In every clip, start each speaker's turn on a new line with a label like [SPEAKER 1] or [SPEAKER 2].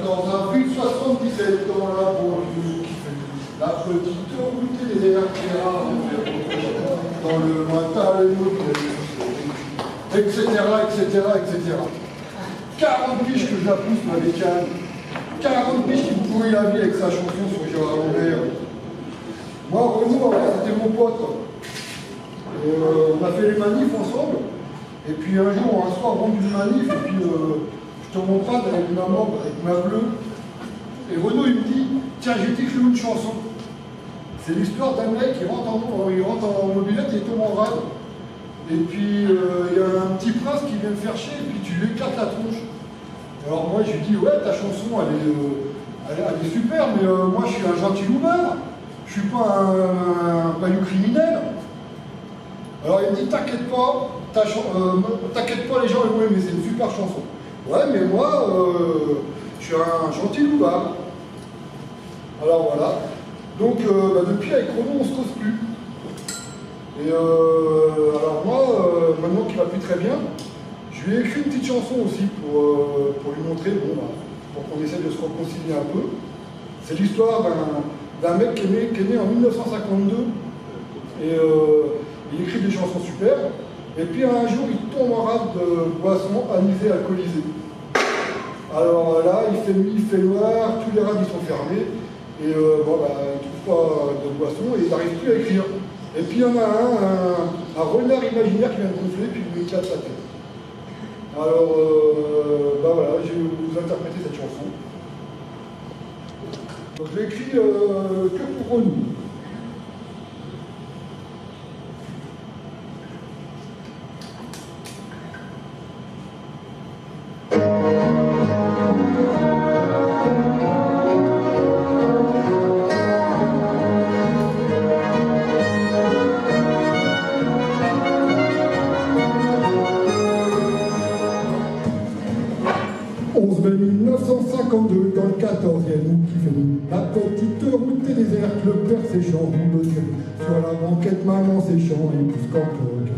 [SPEAKER 1] 14 avril 77, dans la banlieue qui fait la petite route et les RTA, dans le matin, les mots, etc., etc., etc. 40 piges que je la pousse, ma bécane. 40 piges qui me pourrit la vie avec sa chanson sur Gérard Lambert. Moi, Renaud, c'était mon pote. Et, on a fait les manifs ensemble. Et puis un jour, un soir, on rentre d'une manif, et puis je te montre avec ma mob, avec ma bleue. Et Renaud, il me dit, tiens, j'ai écrit une chanson. C'est l'histoire d'un mec qui rentre en mobilette et il tombe en rade. Et puis, il y a un petit prince qui vient me faire chier, et puis tu lui éclates la tronche. Alors moi, je lui dis, ouais, ta chanson, elle est super, mais moi, je suis un gentil loupard. Je suis pas un paillou criminel. Alors il me dit, t'inquiète pas, les gens vont aimer, c'est une super chanson. Ouais, mais moi, je suis un gentil loupard. Alors voilà. Donc, depuis, avec Renaud, on se cause plus. Et alors moi, maintenant qu'il va plus très bien, je lui ai écrit une petite chanson aussi pour lui montrer, pour qu'on essaie de se réconcilier un peu. C'est l'histoire d'un mec qui est né en 1952. Et il écrit des chansons super. Et puis un jour, il tombe en rade de boisson anisée, alcoolisée. Alors là, il fait noir, tous les rades ils sont fermés. Et il ne trouve pas de boisson et il n'arrive plus à écrire. Et puis il y en a un renard imaginaire qui vient de gonfler, puis il lui éclate la tête. Alors, voilà, je vais vous interpréter cette chanson. Donc je l'ai écrit que pour Renaud. Dans le 14e août qui fait nuit, la petite route est déserte, le père séchant roule sur la banquette, maman séchant et pousse corpoque.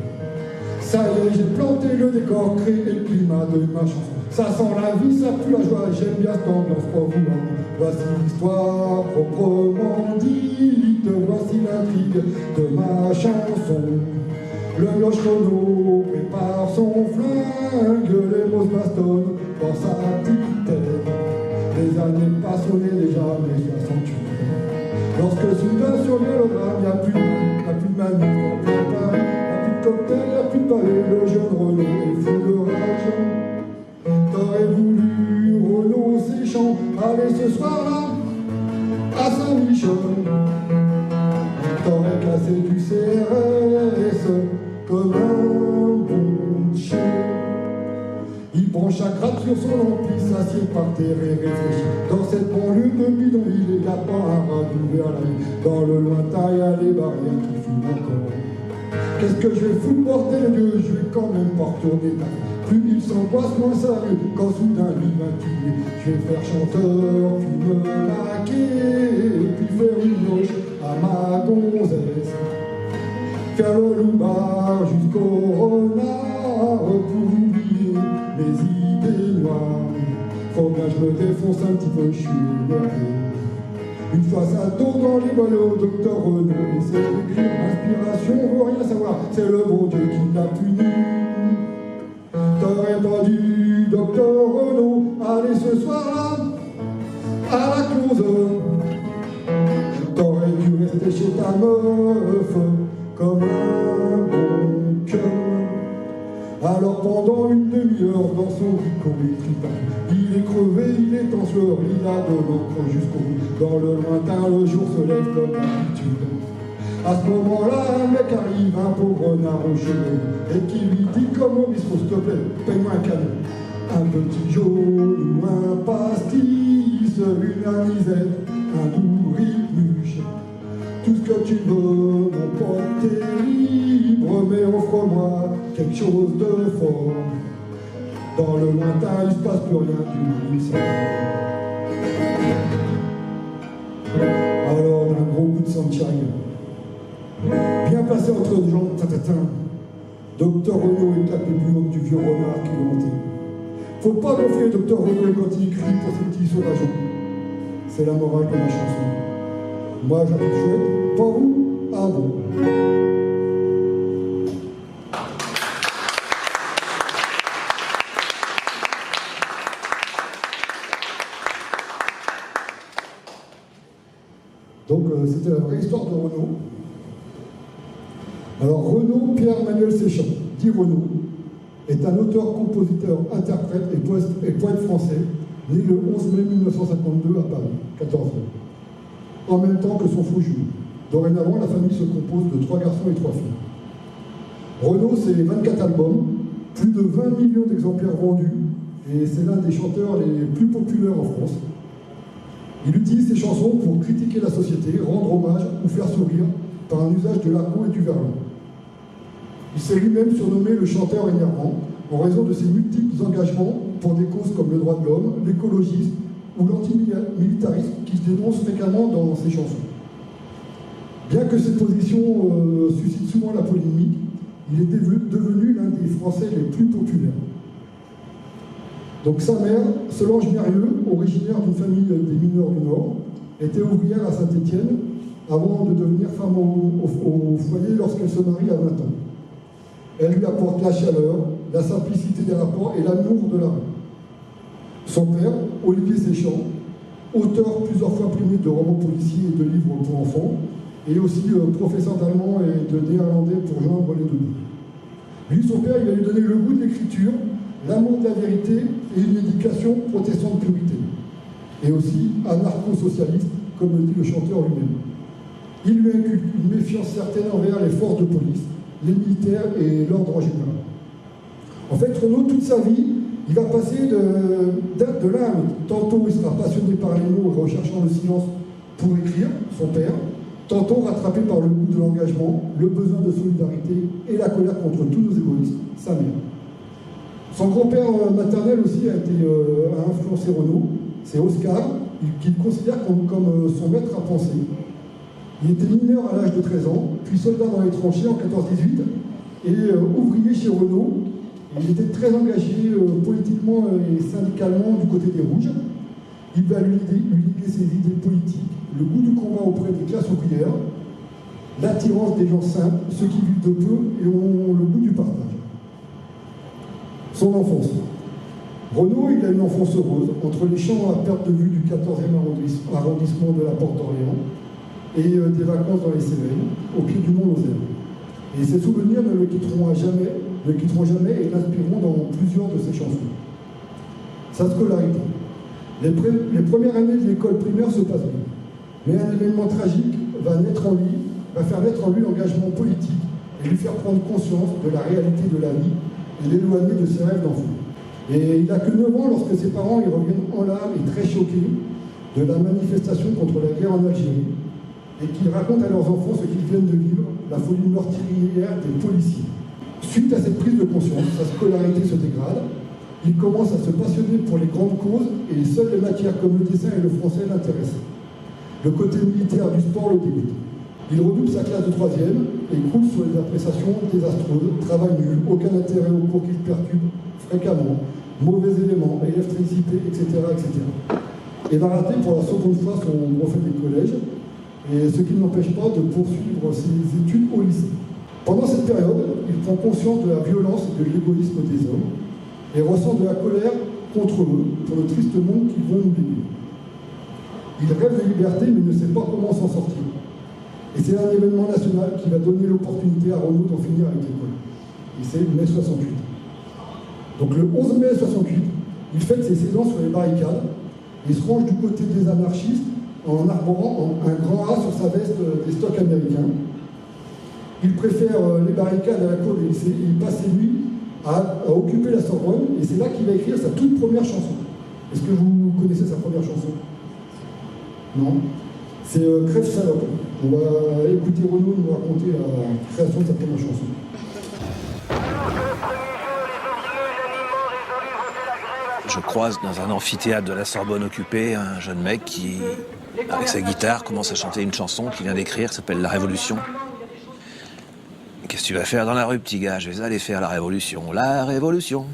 [SPEAKER 1] Ça y est, j'ai planté le décor, créé le climat de ma chanson. Ça sent la vie, ça pue la joie, j'aime bien cette ambiance profonde. Voici l'histoire proprement dite, voici l'intrigue de ma chanson. Le loge Renaud prépare son flingue, les mots se bastonnent dans sa petite tête. Les années passent, on est déjà mes 68. Lorsque soudain survient le drame, il n'y a plus de manif, il n'y a plus de cocktail, il n'y a plus de palais. Le jeune Renaud est fou de rage. T'aurais voulu Renaud séchant, aller ce soir-là à Saint-Michel. T'aurais cassé du CRS comme un bon chien. Il prend chaque rate sur son ampli, s'assied par terre et réfléchit. Dans cette banlieue de bidonville, il n'y a pas un rat ouvert la nuit. Dans le lointain, il y a les barrières qui fument encore. Qu'est-ce que je vais foutre, bordel de Dieu, je vais quand même pas retourner ta vie. Plus il s'angoisse, moins ça arrive, quand soudain lui m'a tué. Je vais faire chanteur, puis me maquer, puis faire une loge à ma gonzesse. Faire le loupard jusqu'au renard pour oublier mes idées noires. Faut bien que je me défonce un petit peu, je suis énervé. Une fois ça tourne dans les balles au docteur Renaud, et c'est écrire inspiration, on veut rien savoir, c'est le bon Dieu qui l'a puni. T'aurais pas dû, docteur Renaud, aller ce soir-là à la close. T'aurais dû rester chez ta meuf comme un bon cœur. Alors pendant une demi-heure dans son ricot il est crevé, il est en sueur, il a de l'encre jusqu'au bout. Dans le lointain, le jour se lève comme d'habitude. À ce moment-là, un mec arrive, un pauvre renard aux cheveux, et qui lui dit comme au bistrot, s'il te plaît, paye-moi un cadeau. Un petit jaune ou un pastis, une anisette, un doux rimuche. Tout ce que tu veux, mon pote, t'es libre, mais offre-moi quelque chose de fort. Dans le lointain, il se passe plus rien du lycée. Alors, un gros coup de sunshine, bien placé entre deux jambes, tatatin. Docteur Renaud éclate le plus haut du vieux renard qui est monté.
[SPEAKER 2] Faut pas gonfler Docteur Renaud quand il écrit pour ses petits sauvageons. C'est la morale de ma chanson. Moi, j'en chouette, pas vous, ah bon. Donc, c'était la vraie histoire de Renaud. Alors, Renaud Pierre-Emmanuel Séchant, dit Renaud, est un auteur, compositeur, interprète et poète français, né le 11 mai 1952 à Paris, 14 ans, en même temps que son faux jumeau. Dorénavant, la famille se compose de 3 garçons et 3 filles. Renaud, c'est 24 albums, plus de 20 millions d'exemplaires vendus, et c'est l'un des chanteurs les plus populaires en France. Il utilise ses chansons pour critiquer la société, rendre hommage ou faire sourire par un usage de l'argot et du verlan. Il s'est lui-même surnommé le chanteur énervant en raison de ses multiples engagements pour des causes comme le droit de l'homme, l'écologisme ou l'antimilitarisme qu'il dénonce fréquemment dans ses chansons. Bien que cette position suscite souvent la polémique, il est devenu l'un des Français les plus populaires. Donc sa mère, Solange Mérieux, originaire d'une famille des mineurs du Nord, était ouvrière à Saint-Étienne avant de devenir femme au foyer lorsqu'elle se marie à 20 ans. Elle lui apporte la chaleur, la simplicité des rapports et l'amour de la rue. Son père, Olivier Séchant, auteur plusieurs fois primé de romans policiers et de livres pour enfants, et aussi professeur d'allemand et de néerlandais pour joindre les deux bouts. Lui, son père, il va lui donner le goût de l'écriture, l'amour de la vérité et une éducation protestante purité. Et aussi anarcho-socialiste, comme le dit le chanteur lui-même. Il lui inculque une méfiance certaine envers les forces de police, les militaires et l'ordre en général. En fait, Renaud, toute sa vie, il va passer de l'un à l'autre. Tantôt, il sera passionné par les mots et recherchant le silence pour écrire, son père. Tantôt, rattrapé par le goût de l'engagement, le besoin de solidarité et la colère contre tous nos égoïsmes, sa mère. Son grand-père maternel aussi a influencé Renaud. C'est Oscar, qu'il considère comme son maître à penser. Il était mineur à l'âge de 13 ans, puis soldat dans les tranchées en 14-18 et ouvrier chez Renault. Il était très engagé politiquement et syndicalement du côté des Rouges. Il va lui liguer ses idées politiques, le goût du combat auprès des classes ouvrières, l'attirance des gens simples, ceux qui vivent de peu et ont le goût du partage. Son enfance. Renaud, il a une enfance heureuse, entre les champs à perte de vue du 14e arrondissement de la Porte d'Orléans et des vacances dans les Cévennes, au pied du mont Lozère. Et ces souvenirs ne le quitteront jamais et l'inspireront dans plusieurs de ses chansons. Sa scolarité. Les premières années de l'école primaire se passent bien, mais un événement tragique va faire naître en lui l'engagement politique et lui faire prendre conscience de la réalité de la vie et l'éloigner de ses rêves d'enfant. Et il n'a que 9 ans lorsque ses parents y reviennent en larmes et très choqués de la manifestation contre la guerre en Algérie et qu'ils racontent à leurs enfants ce qu'ils viennent de vivre, la folie meurtrière des policiers. Suite à cette prise de conscience, sa scolarité se dégrade, il commence à se passionner pour les grandes causes et seules les matières comme le dessin et le français l'intéressent. Le côté militaire du sport le dégoûte. Il redouble sa classe de 3e et croule sur les appréciations désastreuses, travail nul, aucun intérêt aux cours qui perturbent fréquemment, mauvais éléments, électricité, etc., etc. Et va rater pour la seconde fois son brevet du collège, et ce qui ne l'empêche pas de poursuivre ses études au lycée. Pendant cette période, il prend conscience de la violence et de l'égoïsme des hommes, et ressent de la colère contre eux, pour le triste monde qu'ils vont nous léguer. Il rêve de liberté, mais ne sait pas comment s'en sortir. Et c'est un événement national qui va donner l'opportunité à Renaud d'en finir avec l'école. Et c'est mai 68. Donc le 11 mai 68, il fête ses 16 ans sur les barricades et se range du côté des anarchistes en arborant un grand A sur sa veste des stocks américains. Il préfère les barricades à la cour des lycées et il passe ses nuits à occuper la Sorbonne, et c'est là qu'il va écrire sa toute première chanson. Est-ce que vous connaissez sa première chanson? Non? C'est Crève salope. On va écouter Renaud nous raconter la création de sa première chanson.
[SPEAKER 3] Je croise dans un amphithéâtre de la Sorbonne occupé un jeune mec qui, avec sa guitare, commence à chanter une chanson qu'il vient d'écrire, qui s'appelle La Révolution. Qu'est-ce que tu vas faire dans la rue, petit gars? Je vais aller faire la révolution. La révolution.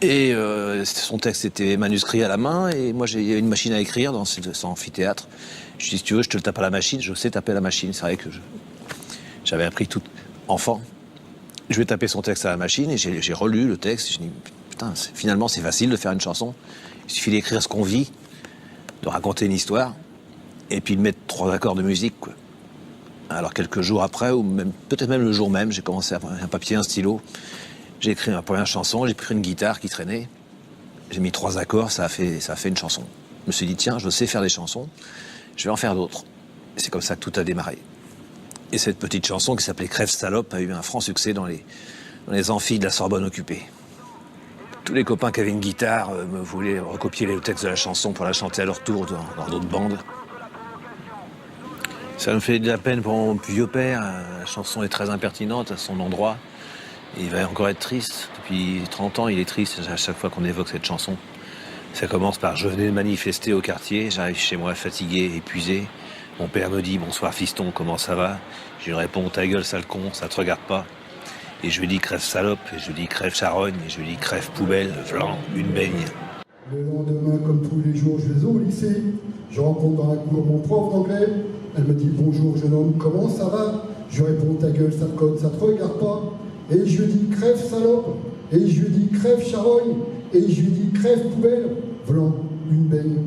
[SPEAKER 3] Et son texte était manuscrit à la main, et moi il y a une machine à écrire dans cet amphithéâtre. Je dis, si tu veux, je te le tape à la machine. Je sais taper à la machine. C'est vrai que j'avais appris tout enfant. Je vais taper son texte à la machine, et j'ai relu le texte. Et je dis, putain, finalement c'est facile de faire une chanson. Il suffit d'écrire ce qu'on vit, de raconter une histoire, et puis de mettre 3 accords de musique, quoi. Alors quelques jours après, ou peut-être même le jour même, j'ai commencé à prendre un papier, un stylo. J'ai écrit ma première chanson, j'ai pris une guitare qui traînait. J'ai mis 3 accords, ça a fait une chanson. Je me suis dit, tiens, je sais faire des chansons, je vais en faire d'autres. Et c'est comme ça que tout a démarré. Et cette petite chanson qui s'appelait Crève salope a eu un franc succès dans les amphis de la Sorbonne occupée. Tous les copains qui avaient une guitare me voulaient recopier le texte de la chanson pour la chanter à leur tour dans d'autres bandes. Ça me fait de la peine pour mon vieux père. La chanson est très impertinente à son endroit. Et il va encore être triste. Depuis 30 ans, il est triste à chaque fois qu'on évoque cette chanson. Ça commence par « Je venais de manifester au quartier, j'arrive chez moi fatigué, épuisé. Mon père me dit « Bonsoir fiston, comment ça va ?» Je lui réponds « Ta gueule sale con, ça te regarde pas. » Et je lui dis « Crève salope » et je lui dis « Crève charogne » et je lui dis « Crève poubelle, vlan, une baigne. »
[SPEAKER 2] Le lendemain, comme tous les jours, je vais au lycée. Je rencontre dans la cour mon prof d'anglais. Elle me dit « Bonjour jeune homme, comment ça va ?» Je lui réponds « Ta gueule sale conne, ça te regarde pas. » Et je lui dis « Crève salope » et je lui dis « Crève charogne » et je lui dis « Crève poubelle, vlan, une baigne. »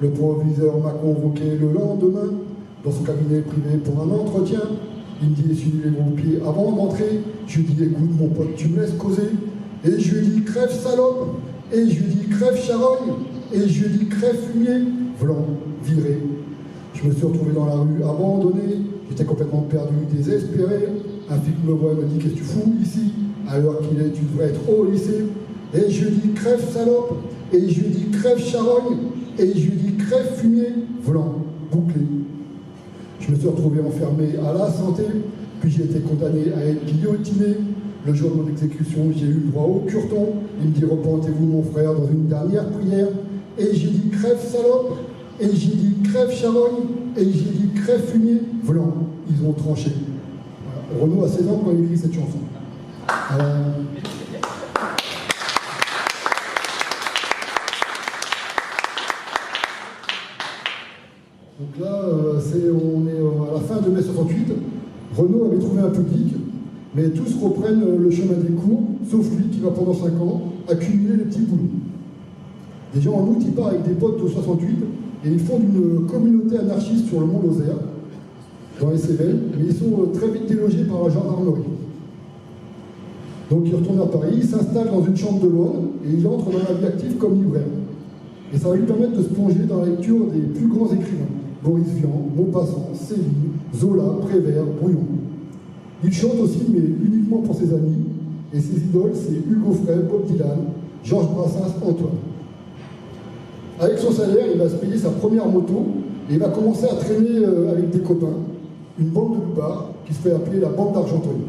[SPEAKER 2] Le proviseur m'a convoqué le lendemain dans son cabinet privé pour un entretien. Il me dit « Essuie les bons pieds avant d'entrer. » Je lui dis « Écoute mon pote, tu me laisses causer. » Et je lui dis « Crève salope » et je lui dis « Crève charogne » et je lui dis « Crève fumier, vlan, viré. » Je me suis retrouvé dans la rue abandonné. J'étais complètement perdu, désespéré. Un flic me voit et me dit « Qu'est-ce que tu fous ici? À l'heure qu'il est, tu devrais être au lycée. » Et je lui dis « Crève salope » et je lui dis « Crève charogne » et je lui dis « Crève fumier, vlan, bouclé. » Je me suis retrouvé enfermé à la santé, puis j'ai été condamné à être guillotiné. Le jour de mon exécution, j'ai eu le droit au cureton. Il me dit « Repentez-vous mon frère dans une dernière prière. » Et j'ai dit « Crève salope » et j'ai dit « Crève charogne » et j'ai dit « Crève fumier, vlan. » Ils ont tranché. Voilà. Renaud a 16 ans quand il écrit cette chanson. Donc là, on est à la fin de mai 68. Renaud avait trouvé un public, mais tous reprennent le chemin des cours, sauf lui qui va pendant 5 ans accumuler les petits boulots. Déjà en août, il part avec des potes de 68 et ils fondent une communauté anarchiste sur le mont Lozère, dans les Cévennes, mais ils sont très vite délogés par la gendarmerie. Donc il retourne à Paris, il s'installe dans une chambre de l'aune et il entre dans la vie active comme libraire. Et ça va lui permettre de se plonger dans la lecture des plus grands écrivains. Boris Vian, Maupassant, Céline, Zola, Prévert, Brouillon. Il chante aussi, mais uniquement pour ses amis. Et ses idoles, c'est Hugo Frey, Bob Dylan, Georges Brassens, Antoine. Avec son salaire, il va se payer sa première moto et il va commencer à traîner avec des copains, une bande de loupards qui se fait appeler la bande d'Argenteuil.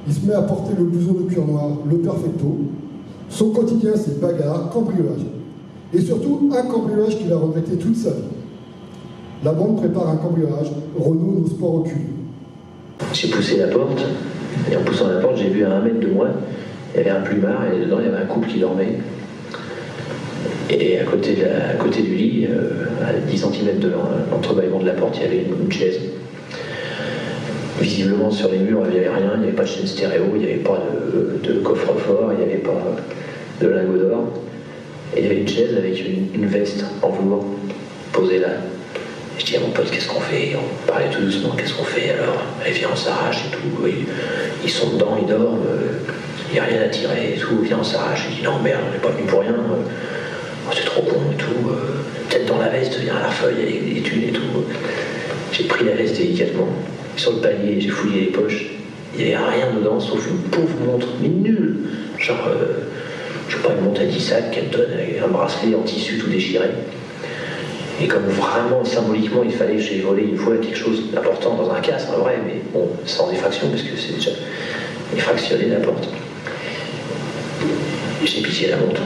[SPEAKER 2] Il se met à porter le blouson de cuir noir, le perfecto. Son quotidien, c'est bagarre, cambriolage. Et surtout, un cambriolage qu'il a regretté toute sa vie. La bande prépare un cambriolage, Renaud n'ose pas reculer.
[SPEAKER 4] J'ai poussé la porte, et en poussant la porte, j'ai vu à 1 mètre de moi, il y avait un plumard, et dedans, il y avait un couple qui dormait. Et à côté du lit, à 10 cm de l'entrebâillement de la porte, il y avait une chaise. Visiblement, sur les murs, il n'y avait rien, il n'y avait pas de chaîne stéréo, il n'y avait pas de coffre-fort, il n'y avait pas de lingots d'or. Et il y avait une chaise avec une veste en velours posée là. Je dis à mon pote, qu'est-ce qu'on fait? On parlait tout doucement, qu'est-ce qu'on fait alors? Allez, viens, on s'arrache et tout. Ils sont dedans, ils dorment, il n'y a rien à tirer et tout, viens, on s'arrache. Je dis non, merde, on n'est pas venu pour rien. Oh, c'est trop con et tout. Peut-être dans la veste, viens à la feuille, il y a des thunes et tout. J'ai pris la veste délicatement. Sur le palier, j'ai fouillé les poches. Il n'y avait rien dedans, sauf une pauvre montre, mais nulle. Genre, je sais pas, une montre à 10 sacs qu'elle donne avec un bracelet en tissu tout déchiré. Et comme vraiment, symboliquement, il fallait que j'ai volé une fois quelque chose d'important dans un casque, en vrai, mais bon, sans effraction, parce que c'est déjà effractionné la porte. J'ai piqué la montre.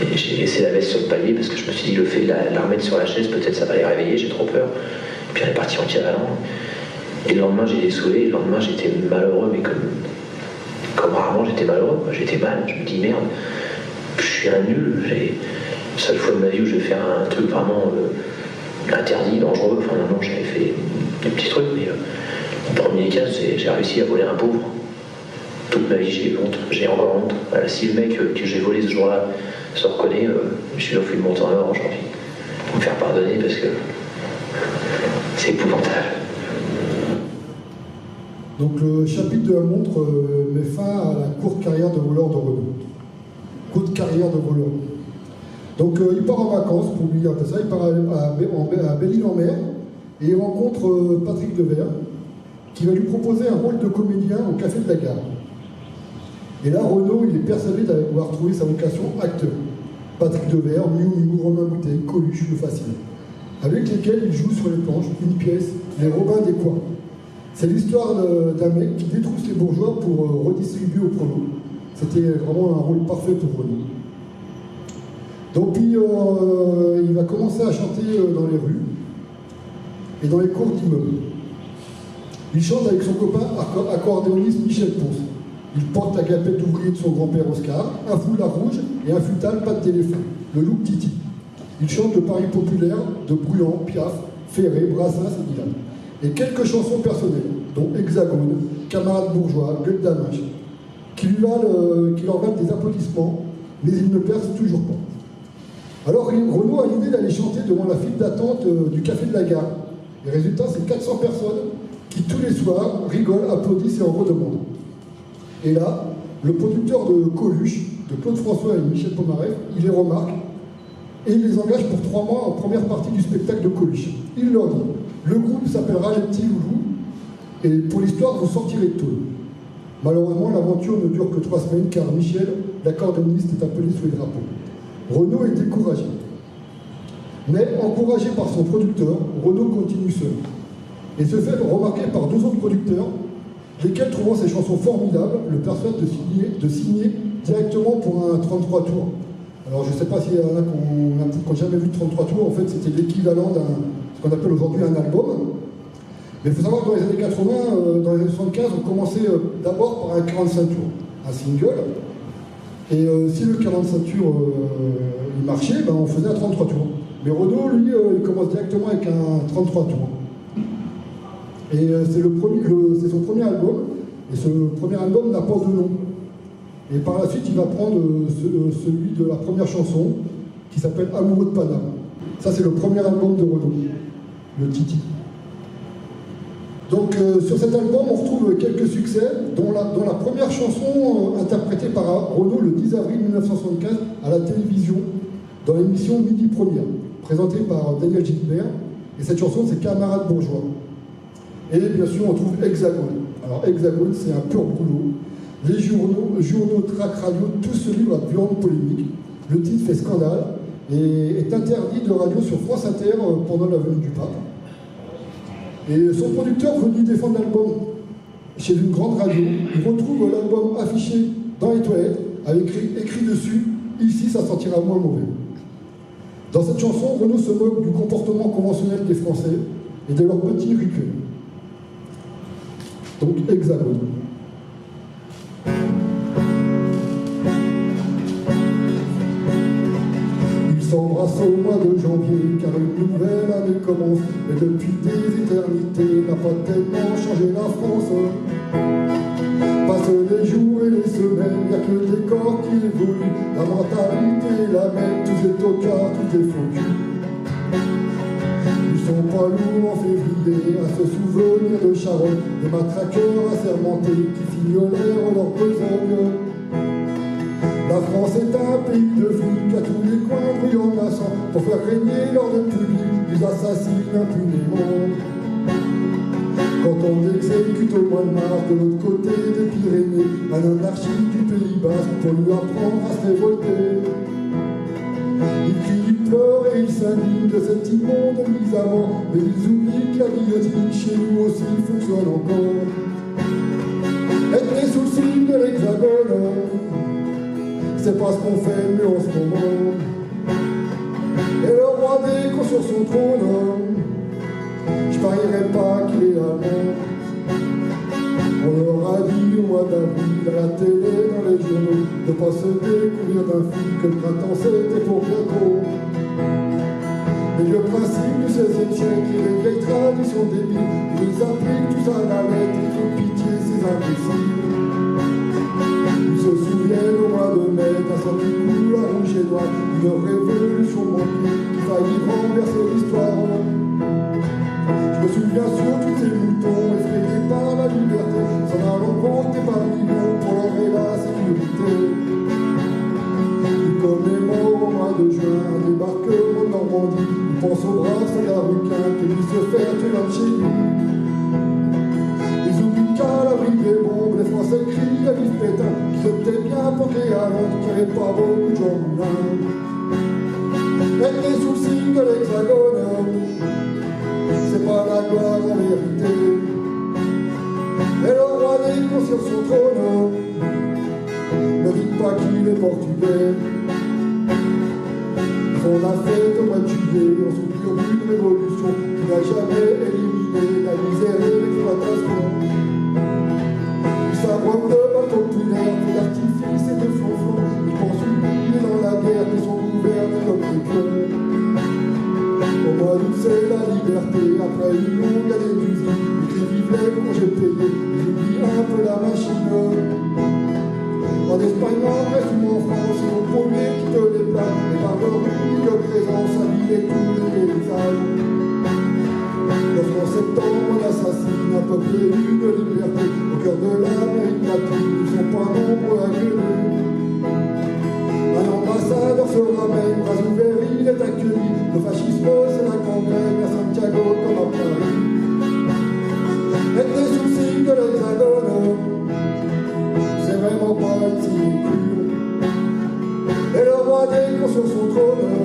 [SPEAKER 4] Et j'ai laissé la veste sur le palier parce que je me suis dit, le fait de la remettre sur la chaise, peut-être ça va les réveiller, j'ai trop peur. Et puis on est parti en cavalant. Et le lendemain, j'ai désolé, le lendemain, j'étais malheureux, mais comme rarement, j'étais malheureux, quoi. J'étais mal, je me dis, merde, je suis un nul. La seule fois de ma vie où je vais faire un truc vraiment interdit, dangereux. Enfin, non, j'avais fait des petits trucs, mais le premier cas, j'ai réussi à voler un pauvre. Toute ma vie, j'ai eu honte, j'ai encore honte. Voilà, si le mec que j'ai volé ce jour-là se reconnaît, je suis offert de montant en or aujourd'hui. Pour me faire pardonner parce que c'est épouvantable.
[SPEAKER 2] Donc le chapitre de la montre met fin à la courte carrière de voleur de Renault. Courte carrière de voleur. Donc il part en vacances, pour lui après ça, il part à Belle-Île-en-Mer et il rencontre Patrick Devers qui va lui proposer un rôle de comédien au Café de la Gare. Et là, Renault, il est persuadé d'avoir trouvé sa vocation acteur. Patrick Devers, Miu, Romain Bouteille, Coluche, le fascine, avec lesquels il joue sur les planches une pièce, Les Robins des Bois. C'est l'histoire d'un mec qui détrousse les bourgeois pour redistribuer au prolos. C'était vraiment un rôle parfait pour Renault. Donc puis, il va commencer à chanter dans les rues et dans les cours d'immeubles. Il chante avec son copain accordéoniste Michel Ponce. Il porte la capette d'ouvrier de son grand-père Oscar, un foulard rouge et un futal pas de téléphone, le look Titi. Il chante le Paris populaire de Bruand, Piaf, Ferré, Brassens et Dylan. Et quelques chansons personnelles, dont Hexagone, Camarade bourgeois, Gueule d'Amache, qui leur valent des applaudissements, mais ils ne percent toujours pas. Alors Renault a l'idée d'aller chanter devant la file d'attente du Café de la Gare. Le résultat, c'est 400 personnes qui, tous les soirs, rigolent, applaudissent et en redemandent. Et là, le producteur de Coluche, de Claude François et Michel Pomareff, il les remarque et il les engage pour 3 mois en première partie du spectacle de Coluche. Il leur dit, le groupe s'appellera Les Petits Loulous et pour l'histoire, vous sortirez de tôle. Malheureusement, l'aventure ne dure que 3 semaines car Michel, l'accordéoniste, est appelé sous les drapeaux. Renault est découragé. Mais encouragé par son producteur, Renault continue seul et se fait remarquer par 2 autres producteurs, lesquels, trouvant ses chansons formidables, le persuadent de signer directement pour un 33 tours. Alors je ne sais pas s'il y en a qui n'ont jamais vu de 33 tours, en fait c'était l'équivalent d'un, ce qu'on appelle aujourd'hui un album. Mais il faut savoir que dans les années 80, dans les années 75, on commençait d'abord par un 45 tours, un single. Et si le 45 tours il marchait, ben, on faisait un 33 tours. Mais Renault, lui, il commence directement avec un 33 tours. Et c'est son premier album, et ce premier album n'a pas de nom. Et par la suite, il va prendre celui de la première chanson, qui s'appelle Amoureux de Paname. Ça, c'est le premier album de Renault, le Titi. Donc, sur cet album, on retrouve quelques succès, dont la première chanson interprétée par Renault le 10 avril 1975 à la télévision, dans l'émission Midi Première, présentée par Daniel Gilbert. Et cette chanson, c'est Camarade bourgeois. Et bien sûr, on trouve Hexagone. Alors Hexagone, c'est un pur boulot. Les journaux, trac radio, tout se livre à violente polémique. Le titre fait scandale et est interdit de radio sur France Inter pendant la venue du pape. Et son producteur venu défendre l'album chez une grande radio, il retrouve l'album affiché dans les toilettes avec écrit dessus « Ici, ça sentira moins mauvais ». Dans cette chanson, Renault se moque du comportement conventionnel des Français et de leurs petits rituels. Donc, Hexagone. Ils s'embrassent au mois de janvier, car une nouvelle année commence. Mais depuis des éternités, n'a pas tellement changé la France. Passent les jours et les semaines, y'a que le décor qui évolue. La mentalité est la même, tous les tocards, tous les faux culs. Ils sont pas lourds en février à se souvenir de Charonne, des matraqueurs assermentés qui fignolèrent leur besogne. La France est un pays de flics, à tous les coins bruyant d'un sang. Pour faire régner l'ordre public, ils assassinent impunément. Quand on exécute au mois de mars de l'autre côté des Pyrénées, un anarchiste du Pays Basque pour lui apprendre à se révolter. Il crie, il pleure et il s'indigne de cette immonde mise à mort, mais ils oublient que la guillotine chez nous aussi fonctionne encore. Être né sous le signe de l'Hexagone, c'est pas ce qu'on fait mieux en ce moment. Et le roi des cons sur son trône, je parierais pas qu'il est allemand. On leur a dit au mois d'avril, à la télé, dans les journaux, de pas se découvrir d'un film que le printemps c'était pour bientôt. Mais le principe du XVIe siècle et les vieilles traditions débiles, ils les appliquent tous à la lettre, ils font pitié ces imbéciles. Ils se souviennent au mois de mai d'un sentiment à rouge et noir, une révolution manquée qui faillit renverser l'histoire. Je me souviens sur tous ces moutons effrayés par la liberté, s'en allant voter par millions pour leur et la sécurité. Ils commémorent au mois de juin un débarquement de Normandie. Ils pensent aux braves soldats requins qui puissent se faire tuer dans chez lui. Ils oublient qu'à l'abri des bombes, les Français crient à vive Pétain, qu'ils étaient bien portés à Londres, qu'il n'y avait pas beaucoup de gens moulins. Mettez sous le signe de l'Hexagone, c'est pas la gloire en vérité. Et le roi des sur son trône, ne dites pas qu'il est portugais. On a fait au mois de juillet, on soupire une révolution qui n'a jamais éliminé la misère et l'exploitation. Ils s'abreuvent de bateaux populaires, d'artifices et de flonflons. Ils pensent oublier dans la guerre qu'ils sont gouvernés comme des pions. Au mois d'août c'est la liberté, après une longue année d'usine, ils crient vive les congés payés, ils oublient un peu la machine. En Espagne, en Grèce ou en France, ils ont pollué qui te les plaques, et par leur unique présence habillait tous les paysages. Lorsqu'en septembre on assassine un peuple élu de liberté, au cœur de l'Amérique latine, ils sont pas nombreux à gueuler. Un ambassadeur se ramène, bras ouverts, il est accueilli. Le fascisme, c'est la gangrène à Santiago comme à Paris. Mettez sous le signe de l'Hexagone, c'est vraiment pas une sinécure. Et le roi des cons sur son trône,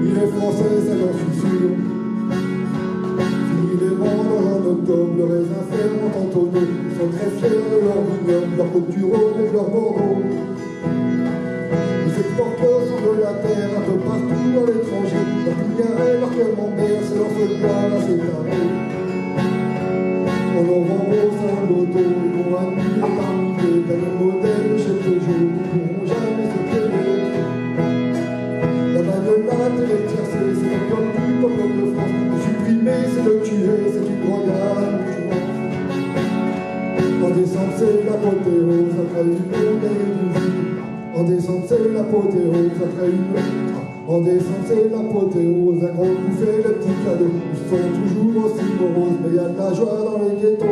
[SPEAKER 2] il est français, ça j'en suis sûr. Fini les vendeurs en octobre, le raisin ferme en tonneau. Ils sont très fiers de leur vignoble, leur côte du Rhône et de leur Bordeaux. Ils exportent le sang de la terre un peu partout à l'étranger. Leur Bulgarie, leur Camembert, c'est leur feu de bois, là c'est carré. On en vend au sein de l'auto, ils vont admirer par milliers, dans le modèle chez Peugeot, ils ne pourront jamais se payer. La bagnolate et les tiercés, c'est le peuple du peuple de France. Le supprimer, c'est le tuer, c'est une royale tuance. En décembre, c'est l'apothéose, après une longue année d'usine. En décembre, c'est l'apothéose, après une... En décembre, c'est l'apothéose, un grand coup fait les petits cadeaux. Ils sont toujours aussi moroses, mais il y a de la joie dans les ghettos.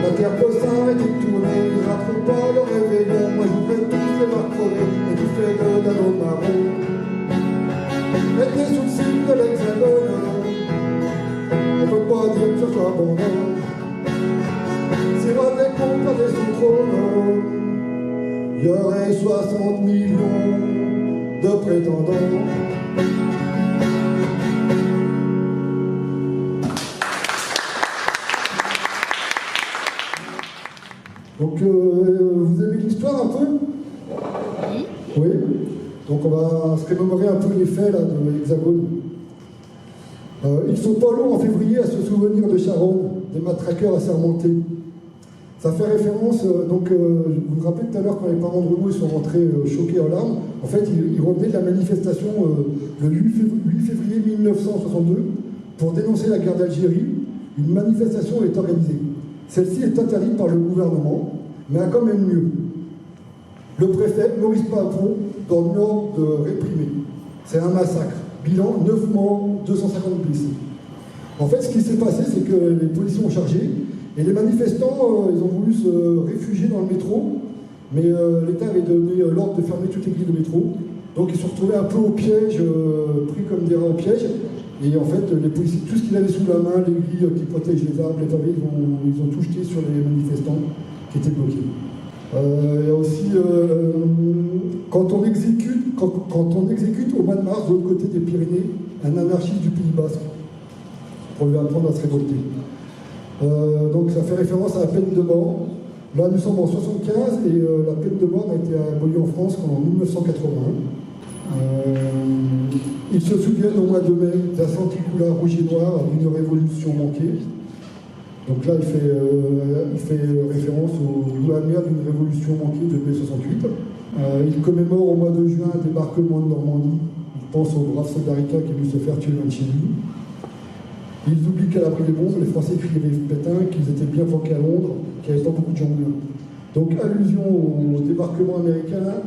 [SPEAKER 2] La terre peut s'arrêter de tourner, ils ne rateront pas le réveillon. Moi, je voudrais tous les voir crever et tous les gueules d'un autre marron. Mettez sous le signe de l'Hexagone, on peut pas dire que ce soit bon, non. Si votre décompte perdait son trône, il y aurait 60 millions de prétendants. Donc, vous aimez l'histoire un peu? Oui. Donc, on va se remémorer un peu les faits là, de l'Hexagone. Ils sont pas longs en février à se souvenir de Charonne, des matraqueurs assermentés. Ça fait référence, vous vous rappelez tout à l'heure quand les parents de Roubaud sont rentrés choqués en larmes. En fait, ils revenaient de la manifestation le 8 février 1962 pour dénoncer la guerre d'Algérie. Une manifestation est organisée. Celle-ci est interdite par le gouvernement, mais a quand même lieu. Le préfet, Maurice Papon, donne l'ordre de réprimer. C'est un massacre. Bilan, 9 morts, 250 blessés. En fait, ce qui s'est passé, c'est que les policiers ont chargé, et les manifestants, ils ont voulu se réfugier dans le métro, mais l'État avait donné l'ordre de fermer toutes les grilles de métro. Donc ils se sont retrouvés un peu au piège, pris comme des rats au piège. Et en fait, les policiers, tout ce qu'ils avaient sous la main, les grilles qui protègent les arbres, les pavés, ils ont tout jeté sur les manifestants qui étaient bloqués. Il y a aussi, quand on exécute au mois de mars, de l'autre côté des Pyrénées, un anarchiste du Pays Basque, pour lui apprendre à se révolter. Donc ça fait référence à la peine de mort. Là, nous sommes en 1975 et la peine de mort n'a été abolie en France qu'en 1981. Ils se souviennent au mois de mai d'un senti couleur rouge et noir d'une révolution manquée. Donc là, il fait référence au gouverneur d'une révolution manquée de mai 68. Il commémore au mois de juin un débarquement de Normandie. Il pense aux braves soldats ricains qui veulent se faire tuer loin de chez lui. Ils oublient qu'à l'abri des bombes, les Français criaient Pétain qu'ils étaient bien flanqués à Londres, qu'il n'y avait pas beaucoup de gens blancs. Donc allusion au débarquement américain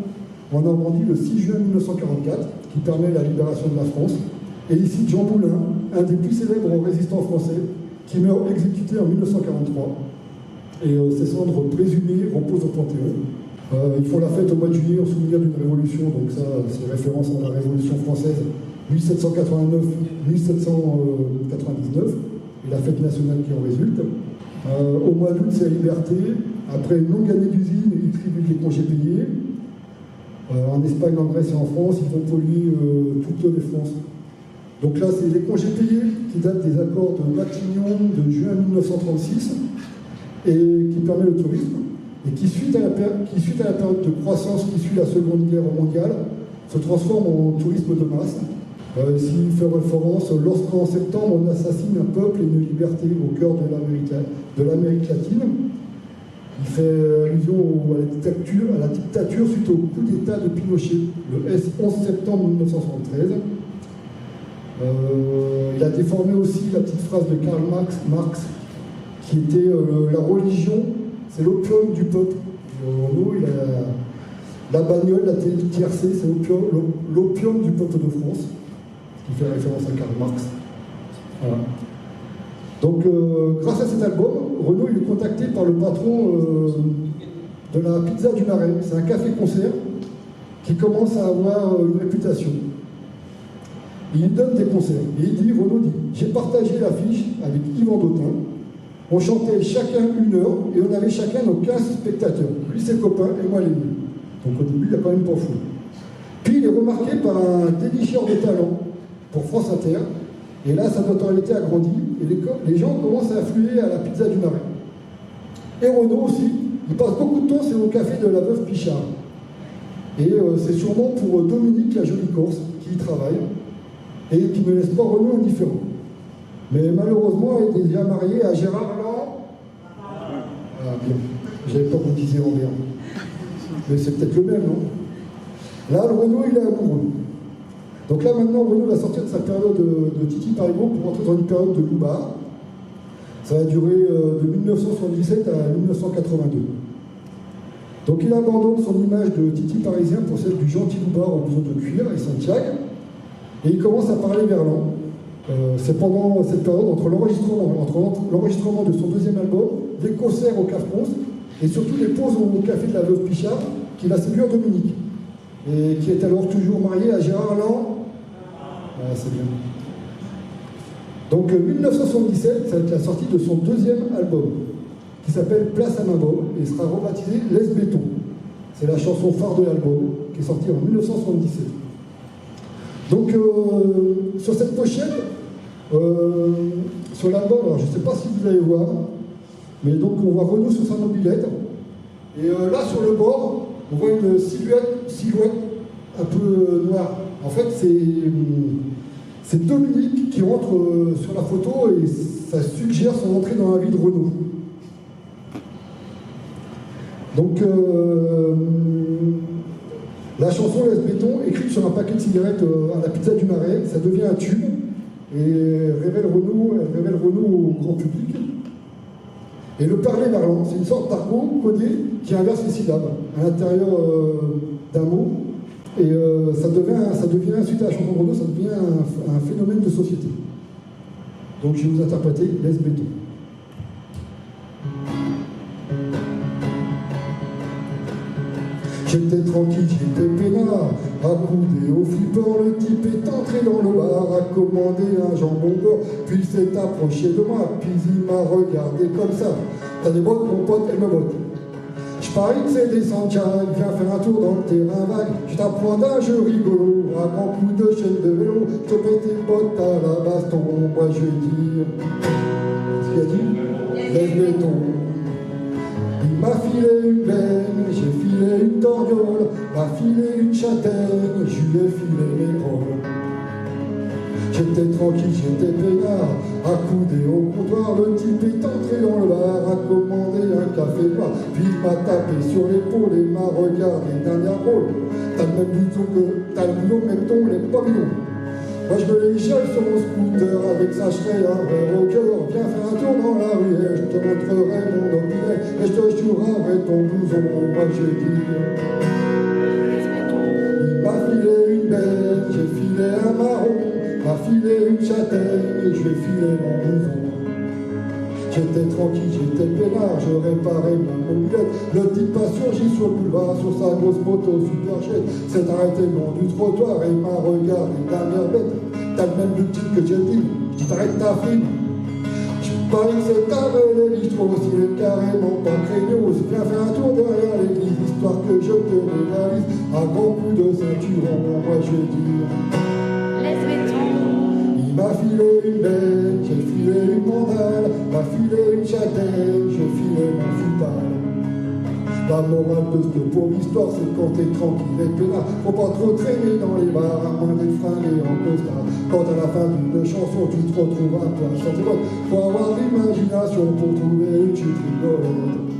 [SPEAKER 2] en Normandie le 6 juin 1944, qui permet la libération de la France. Et ici, Jean Moulin, un des plus célèbres résistants français, qui meurt exécuté en 1943. Et ses cendres présumées reposent au Panthéon. Ils font la fête au mois de juillet en souvenir d'une révolution, donc ça, c'est référence à la Révolution française 1789-1799, et la fête nationale qui en résulte. Au mois d'août, c'est la liberté. Après une longue année d'usine, ils tributent les congés payés. En Espagne, en Grèce et en France, ils vont polluer toute les France. Donc là, c'est les congés payés qui datent des accords de Matignon de juin 1936 et qui permet le tourisme. Et qui, suite à la période de croissance qui suit la Seconde Guerre mondiale, se transforme en tourisme de masse. Ici, fait référence lorsqu'en septembre, on assassine un peuple et une liberté au cœur de l'Amérique latine. Il fait allusion à la dictature suite au coup d'État de Pinochet, le 11 septembre 1973. Il a déformé aussi la petite phrase de Karl Marx qui était la religion, c'est l'opium du peuple. Renaud, il a la bagnole, la tiercé, c'est l'opium du peuple de France, qui fait référence à Karl Marx. Voilà. Donc, grâce à cet album, Renaud il est contacté par le patron de la Pizza du Marais. C'est un café-concert qui commence à avoir une réputation. Il donne des concerts. Et Renaud dit, j'ai partagé l'affiche avec Yvan Dautin. On chantait chacun 1 heure et on avait chacun nos 15 spectateurs. Lui, ses copains et moi les miens. Donc au début, il n'y a quand même pas fou. Puis il est remarqué par un dénicheur de talent pour France Inter. Et là, sa notoriété a grandi et les gens commencent à affluer à la Pizza du Marais. Et Renaud aussi, il passe beaucoup de temps, c'est au café de la Veuve Pichard. Et c'est sûrement pour Dominique, la jolie Corse, qui y travaille et qui ne laisse pas Renaud indifférent. Mais malheureusement, elle est déjà mariée à Gérard Land. Ah bien, j'avais pas vous disiez en bien. Mais c'est peut-être le même, non? Là, le Renaud, il est amoureux. Donc là, maintenant, Renaud va sortir de sa période de Titi Parigot pour entrer dans une période de Loubard. Ça va durer de 1977 à 1982. Donc il abandonne son image de Titi parisien pour celle du gentil Loubard au blouson de cuir et Santiago. Et il commence à parler verlan. C'est pendant cette période, entre l'enregistrement de son deuxième album, des concerts au Café France, et surtout les pauses au café de la Veuve Pichard, qu'il va séduire Dominique, et qui est alors toujours marié à Gérard Land. Ah, c'est bien. Donc 1977, ça va être la sortie de son deuxième album, qui s'appelle Place à Main-Bob, et sera rebaptisé Les Béton. C'est la chanson phare de l'album, qui est sortie en 1977. Donc, sur cette pochette, sur l'album, alors je ne sais pas si vous allez voir, mais donc on voit Renaud sur sa mobilette, et là sur le bord, on voit une silhouette un peu noire. En fait, c'est Dominique qui rentre sur la photo et ça suggère son entrée dans la vie de Renaud. Donc, la chanson Laisse Béton, écrite sur un paquet de cigarettes à la Pizza du Marais, ça devient un tube et révèle Renaud au grand public. Et le parler verlan, c'est une sorte d'argot codé qui inverse les syllabes à l'intérieur d'un mot. Et ça devient, suite à la chanson de Renaud, ça devient un phénomène de société. Donc je vais vous interpréter Laisse Béton. J'étais tranquille, j'étais peinard, accoudé au flipper, le type est entré dans le bar, a commandé un jambon beurre, puis il s'est approché de moi, puis il m'a regardé comme ça. T'as des bottes, mon pote, elle me botte. Je parie que c'est des Santiago, viens faire un tour dans le terrain vague, je t'apprends d'un jeu rigolo, à grand coup de chaîne de vélo, je te mets tes bottes à la baston, moi je dis... Ce qu'il a dit? Laisse Béton. Il m'a filé une veine, j'ai filé une torgnole, m'a filé une châtaigne, je lui ai filé mes rôles. J'étais tranquille, j'étais peinard, accoudé au comptoir, le type est entré dans le bar, a commandé un café noir, puis il m'a tapé sur l'épaule et m'a regardé d'un air drôle. T'as le même bouton que t'as le boulot, même ton, les pavillons. Moi je me l'échelle sur mon scooter, avec ça je serai un vrai rocker. Viens faire un tour dans la rue et je te montrerai mon opinion, et je te chouerai ton blouson. Moi j'ai dit, il m'a filé une belle, j'ai filé un marron, m'a filé une châtaigne et je vais filer mon blouson. J'étais tranquille, j'étais peinard, je réparais mon mobilette. Le type a surgi sur le boulevard, sur sa grosse moto super chouette. S'est arrêté le long du trottoir et m'a regardé d'un air bête. T'as le même bulletin que j'ai dit, je dis t'arrêtes ta fille. Je parie que c'est ta belle bistrot, s'il est carrément pas craignos. Viens faire un tour derrière l'église, histoire que je te réalise. Un grand coup de ceinturon, moi je dis. Il m'a filé une belle, j'ai filé une mandale, m'a filé une châtaigne, j'ai filé mon futal. La morale de cette pauvre histoire, c'est quand t'es tranquille et peinard, faut pas trop traîner dans les bars, à moins d'être fringué en costard. Quand à la fin d'une chanson, tu te retrouves un peu à chanter l'autre, faut avoir l'imagination pour trouver une chute rigolote.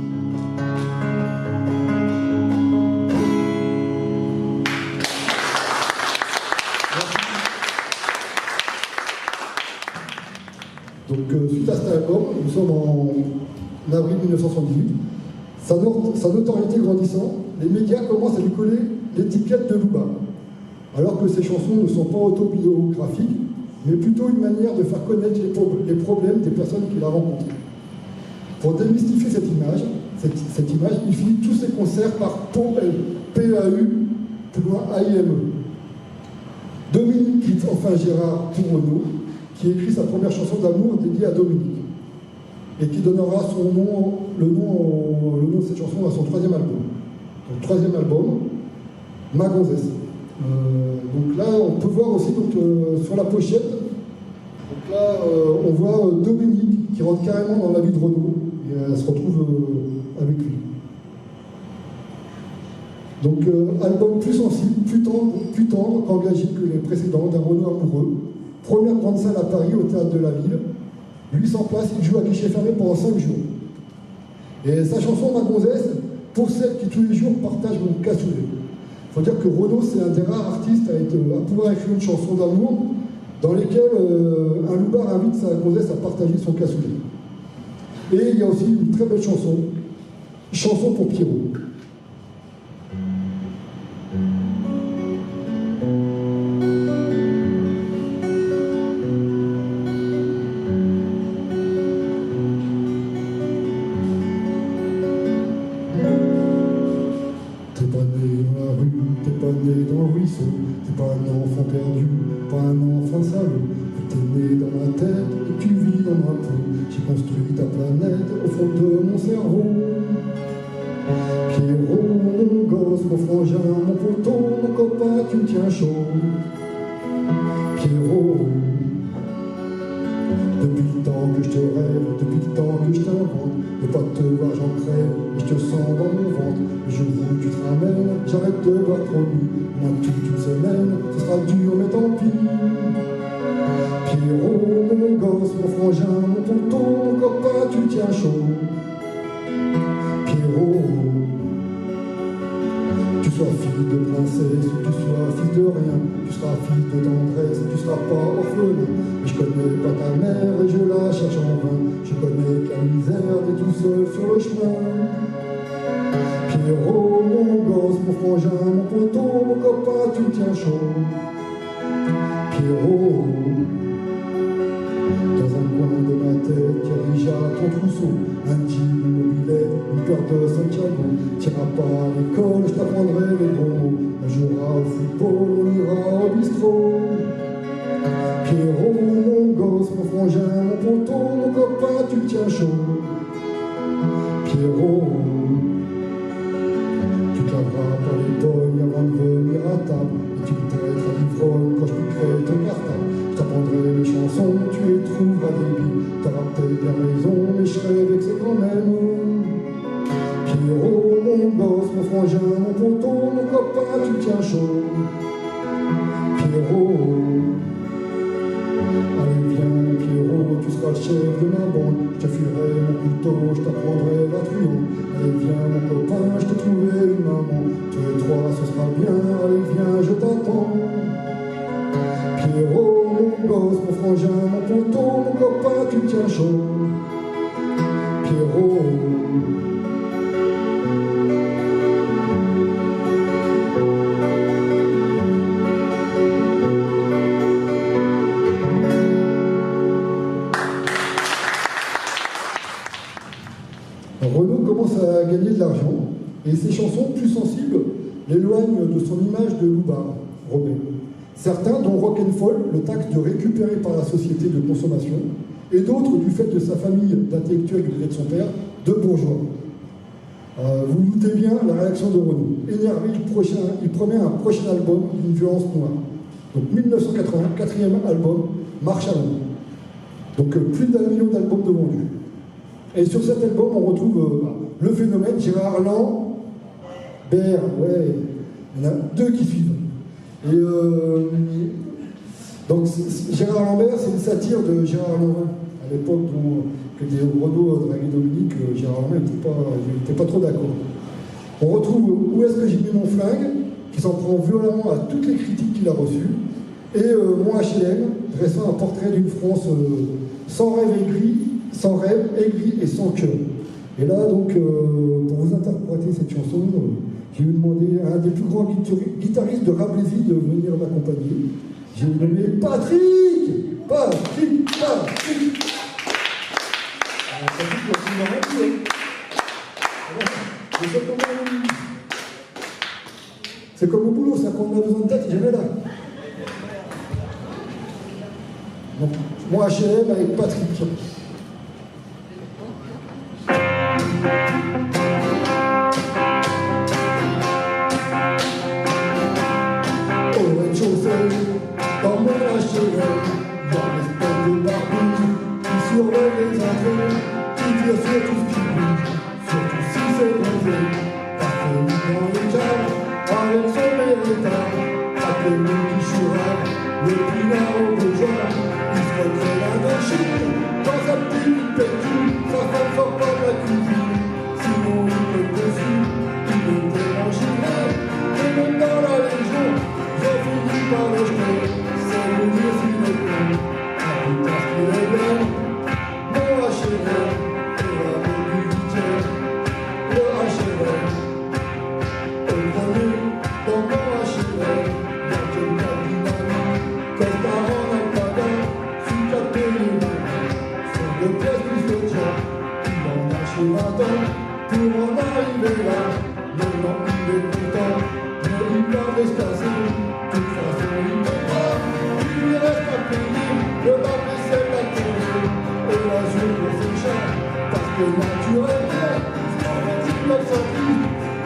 [SPEAKER 2] Donc, suite à cet album, nous sommes en avril 1978, sa notoriété grandissant, les médias commencent à lui coller l'étiquette de Louba, alors que ses chansons ne sont pas autobiographiques, mais plutôt une manière de faire connaître les problèmes des personnes qu'il a rencontrées. Pour démystifier cette image, il finit tous ses concerts par PAU, P-A-U, plus loin A-I-M-E. Dominique quitte enfin Gérard pour Renaud, qui écrit sa première chanson d'amour dédiée à Dominique, et qui donnera le nom de cette chanson à son troisième album. Donc, troisième album, Ma Gonzesse. Donc là, on peut voir aussi sur la pochette, donc là, on voit Dominique qui rentre carrément dans la vie de Renaud, et elle se retrouve avec lui. Donc, album plus sensible, plus tendre qu'engagé que les précédents, d'un Renaud amoureux. Première grande salle à Paris, au Théâtre de la Ville. 800 places, il joue à guichet fermé pendant 5 jours. Et sa chanson Ma Gonzesse, pour celle qui tous les jours partage mon cassoulet. Il faut dire que Renaud, c'est un des rares artistes à pouvoir écrire une chanson d'amour dans lesquelles un loupard invite sa gonzesse à partager son cassoulet. Et il y a aussi une très belle chanson pour Pierrot. T'es pas un enfant perdu, pas un enfant salaud. T'es né dans ma tête et tu vis dans ma peau. J'ai construit ta planète au fond de mon cerveau. Pierrot, mon gosse, mon frangin, mon poteau, mon copain, tu me tiens chaud. Pierrot, depuis le temps que je te rêve, depuis le temps que je t'invente, de pas te voir j'en crève, et je te sens dans mon ventre. Le jour où tu te ramènes, j'arrête de voir trop nu. Moi toute une semaine, ce sera dur mais tant pis. Pierrot, mon gosse, mon frangin, mon poteau, mon copain, tu me tiens chaud. Pierrot, tu sois fille de princesse ou tu sois fils de rien, tu seras fils de tendresse, tu seras pas orphelin. Mais je connais pas ta mère et je la cherche en vain. Je connais que la misère d'être tout seul sur le chemin. Pierrot, mon gosse, mon frangin, mon poteau, mon copain, tu me tiens chaud. Pierrot, dans un coin de ma tête, il y a déjà ton trousseau, un jean, une mobilette, une paire de Santiago. T'iras pas à l'école, je t'apprendrai les gros mots. On jouera au football, on ira au bistrot. Pierrot, mon gosse, mon frangin, mon poteau, mon copain, tu me tiens chaud. Pierrot, tu te laveras pas les pognes avant de venir à table, et tu me traiteras d'ivrogne quand je piquerai ton cartable. Je t'apprendrai mes chansons, tu les trouveras débiles. T'auras peut-être bien raison, mais je serai vexé quand même. Pierrot, mon gosse, mon frangin, mon poteau, mon copain, tu me tiens chaud. Pierrot, tu seras le chef de ma bande. Je te filerai mon couteau, je t'apprendrai la truande. Allez, viens, mon copain, je t'ai trouvé une maman. Tous les trois, ce sera bien. Allez, viens, je t'attends. Pierrot, mon gosse, mon frangin, mon poteau, mon copain, tu tiens chaud. Pierrot. Renaud commence à gagner de l'argent et ses chansons plus sensibles l'éloignent de son image de loupard, Robert. Certains, dont Rock'n'Fall, le taxe de récupérer par la société de consommation, et d'autres du fait de sa famille d'intellectuels gré de son père, de bourgeois. Vous doutez bien la réaction de Renaud. Énervé, il promet un prochain album d'une violence noire. Donc 1980, quatrième album, Marche à l'ombre. Donc plus d'1 million d'albums de vendus. Et sur cet album, on retrouve le phénomène Gérard Lambert, ouais, il y en a 2 qui suivent. Et donc Gérard Lambert, c'est une satire de Gérard Lanvin. À l'époque que des Renaud draguait Dominique, Gérard Lambert n'était pas trop d'accord. On retrouve Où est-ce que j'ai mis mon flingue, qui s'en prend violemment à toutes les critiques qu'il a reçues, et Mon HLM, dressant un portrait d'une France sans rêve aigri et sans cœur. Et là, donc, pour vous interpréter cette chanson, j'ai demandé à un des plus grands guitaristes de Rabelaisie de venir m'accompagner. J'ai nommé Patrick. Patrick. C'est comme au boulot, ça, quand on a besoin de tête, jamais là. Donc, Mon HLM avec Patrick. Au rez-de-chaussée, dans mon HLM, il y a une espèce de barbouille qui surveille les entrées, qui tire sur tout ce qui bouge, surtout si c'est brisé. Parfait dans les caves, avec son méritage, appelez-le qui chourave, le pinard au bourgeois, il se retrait la machine, dans sa petite pétule, sa femme sort pas de la cuisine, sinon il peut dessus, il ne dérangerait, et même dans la légion, j'ai fini par le jeter, c'est le dire s'il est bon, à plus tard qu'il est bien, mon HLM, et la mobilitaire, le HLM, au premier, dans mon HLM, y'a quelqu'un qui m'a dit, comme par en alpaga, sous 4 périmètres, sur 2 pièces plus le tien, il en a chez 20 ans, pour en arriver là, maintenant il est content, mais il parle de se casser, de toute façon il peut pas, il lui reste à payer, le lave-vaisselle la télé, et la joue pour ses chats, parce que naturellement, c'est un petit bloc sorti,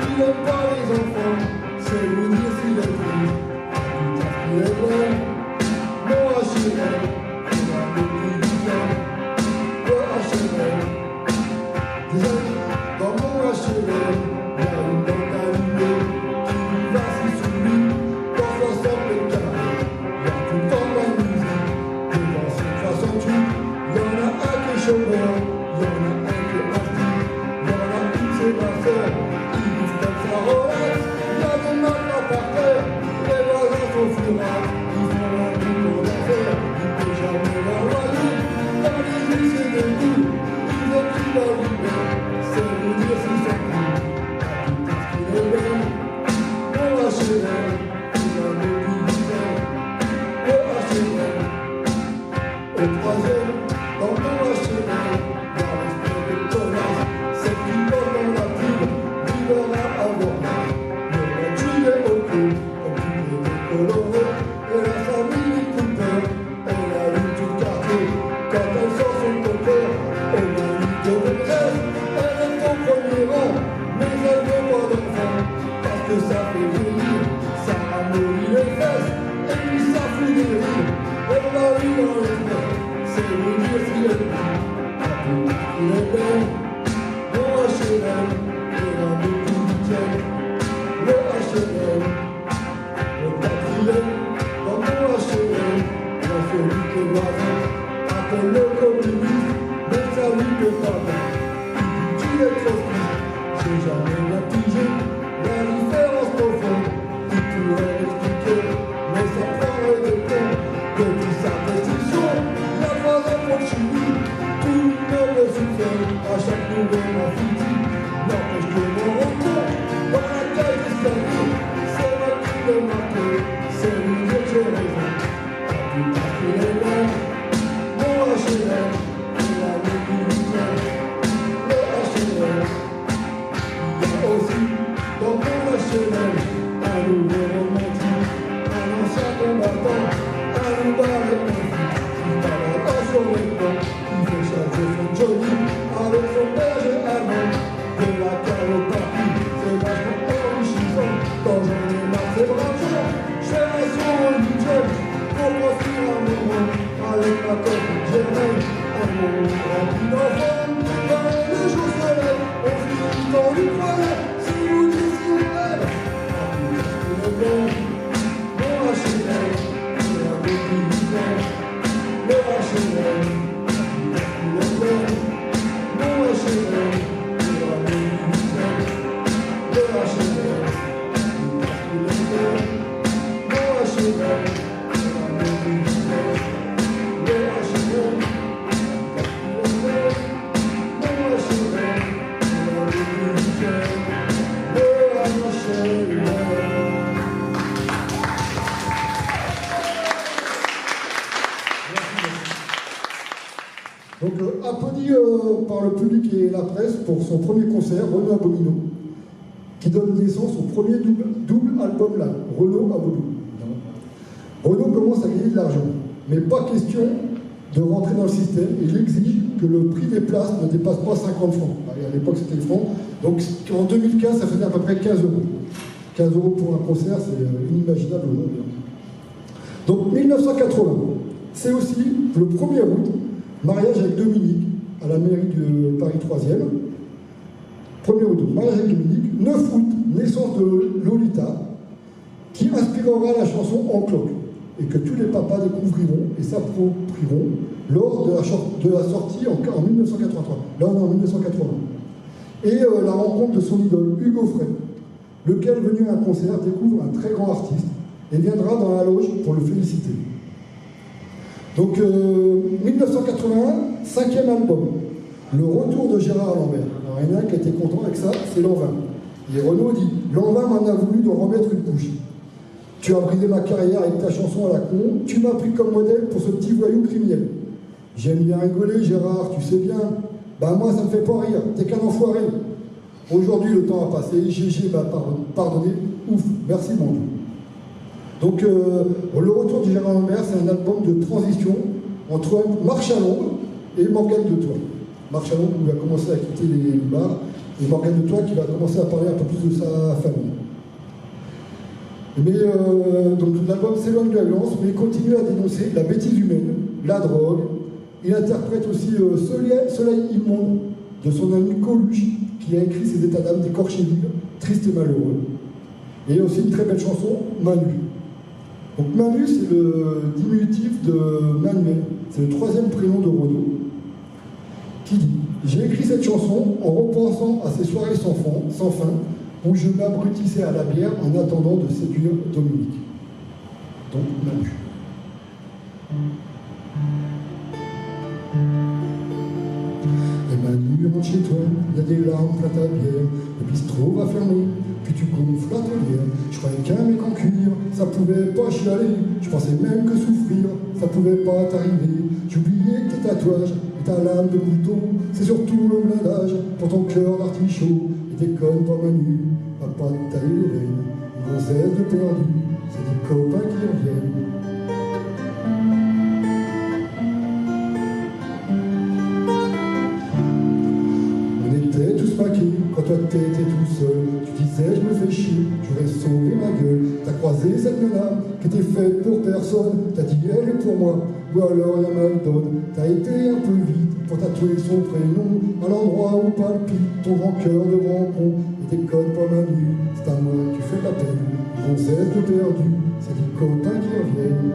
[SPEAKER 2] il n'aime pas les enfants, c'est vous dire s'il est pris, plus tard qu'il est vrai, mon HLM, il a le prix du temps, le HLM, dans mon HLM, il y a une bande allumée qui va s'y soumis dans 60 mètres carrés. Il y a tout le temps de la musique, devant cette façon de il y en a un qui est chômeur, il y en a un qui est artiste, il y en a une c'est ma sœur, il vit comme ça relax, il y a des matelas par terre, les voisins sont furax, ils font un boulot d'affaires, il ne peut jamais leur loyer, dans les rues c'est des bouts, ils ont pris la lumière. C'est vous dire si c'est cool, parce qu'il est bien, mon HLM, il a le mobilitaire, le HLM, au troisième, dans mon HLM, il y a l'espèce de connasse, celle qui vole dans la pile, vivra à voir, le 20 juillet au cou, comme tous les décolorés, et la famille Cooper, elle allume tout le quartier, quand elle sort son cocker, au minute de retraite, premier rang, mais elle veut pas d'enfant, parce que ça fait vieillir, ça amollit les fesses, et puis ça fout des rires, elle va rire dans les fesses, c'est vous dire s'il est bon, à tout il est belle, mon HLM, et la mobilitaire, le HLM, le quatrième, dans mon HLM, dans celui que voisin, appelle le commun. j'en ai marre, c'est bravo. Je fais un son habituel pour construire un moment avec ma copine Germaine. Un monde rempli d'enfants, quand le jour se lève, on finit dans du foyer. Si vous dites si on rêve, mon HLM, c'est un peu plus vivant. Le HLM, mon HLM, c'est un peu plus vivant. Le HLM, donc applaudi par le public et la presse pour son premier concert, Renaud Abomino, qui donne naissance au premier double album là, Renaud Abomino. Renaud commence à gagner de l'argent, mais pas question de rentrer dans le système. Il exige que le prix des places ne dépasse pas 50 francs. À l'époque c'était le franc, donc en 2015 ça faisait à peu près 15 euros. 15 euros pour un concert, c'est inimaginable aujourd'hui. Donc 1980, c'est aussi le 1er août, mariage avec Dominique à la mairie de Paris 3e. 1er août, mariage avec Dominique. 9 août, naissance de Lolita, qui inspirera la chanson En Cloque, et que tous les papas découvriront et s'approprieront lors de la sortie en 1983. Là, on est en 1980. Et la rencontre de son idole, Hugo Frey, lequel, venu à un concert, découvre un très grand artiste et viendra dans la loge pour le féliciter. Donc, 1981, 5e album, le retour de Gérard Lambert. Alors, il y en a un qui a été content avec ça, c'est Lanvin. Et Renaud dit, Lanvin m'en a voulu d'en remettre une couche. Tu as brisé ma carrière avec ta chanson à la con, tu m'as pris comme modèle pour ce petit voyou criminel. J'aime bien rigoler, Gérard, tu sais bien. Ben moi, ça me fait pas rire, t'es qu'un enfoiré. Aujourd'hui, le temps a passé, GG m'a pardonné, ouf, merci mon Dieu. Donc, le retour de Gérard Lambert, c'est un album de transition entre Marche à l'ombre et Morgane de Toi. Marche à l'ombre qui va commencer à quitter les bars, et Morgane de Toi qui va commencer à parler un peu plus de sa famille. Mais donc l'album s'éloigne de la violence, mais il continue à dénoncer la bêtise humaine, la drogue. Il interprète aussi Soleil immonde de son ami Coluche, qui a écrit ses états d'âme d'écorché vivre, triste et malheureux. Et il y a aussi une très belle chanson, Manu. Donc Manu, c'est le diminutif de Manuel, c'est le 3e prénom de Renaud, qui dit « J'ai écrit cette chanson en repensant à ces soirées sans fin, où je m'abrutissais à la bière en attendant de séduire Dominique. » Donc Manu. Et Manu rentre chez toi, il y a des larmes plein ta bière, le bistrot va fermer, puis tu gonfles la tolière. Je croyais qu'un mec en cuir, ça pouvait pas chialer, je pensais même que souffrir, ça pouvait pas t'arriver. J'oubliais que tes tatouages et ta lame de couteau, c'est surtout le blindage pour ton cœur d'artichaut. Et déconne pas Manu, va pas te tailler les veines, une gonzesse de perdu, c'est des copains qui reviennent. Quand toi t'étais tout seul, tu disais je me fais chier, j'aurais sauvé ma gueule. T'as croisé cette nana qui était faite pour personne, t'as dit elle est pour moi, ou alors y'a mal donne. T'as été un peu vite pour tatouer son prénom à l'endroit où palpite ton grand cœur de grand con. Et déconne pas Manu, c'est à moi que tu fais la peine, gonzesse de perdu, c'est des copains qui reviennent.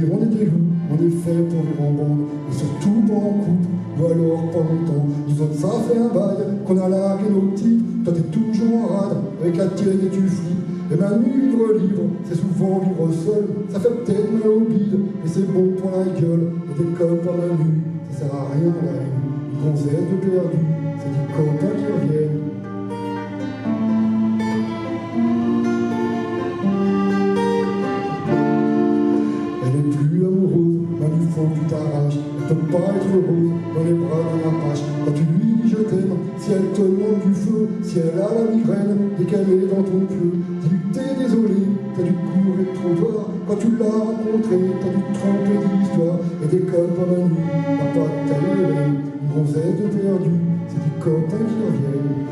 [SPEAKER 2] On est des loups, on est fait pour vivre en bande, et surtout pas en couple, ou alors pas longtemps. Nous autres, ça fait un bail, qu'on a largué nos types, toi t'es toujours en rade, avec la tienne et tu flippes. Et Manu, vivre libre, c'est souvent vivre seul, ça fait peut-être mal au bide, mais c'est bon pour la gueule. Et déconne pas Manu, ça sert à rien la haine, une gonzesse de perdu, c'est des copains qui reviennent. Faut que tu t'arraches, elle peut pas être heureuse dans les bras d'un apache. Quand tu lui dis je t'aime, si elle te demande du feu, si elle a la migraine et qu'elle est dans ton pieu, dis t'es désolé, t'as dû courir de trottoir. Quand tu l'as rencontré, t'as dû te tromper d'histoire. Et déconne pas Manu, va pas tailler les veines, gonzesse perdue, c'est des copains qui reviennent.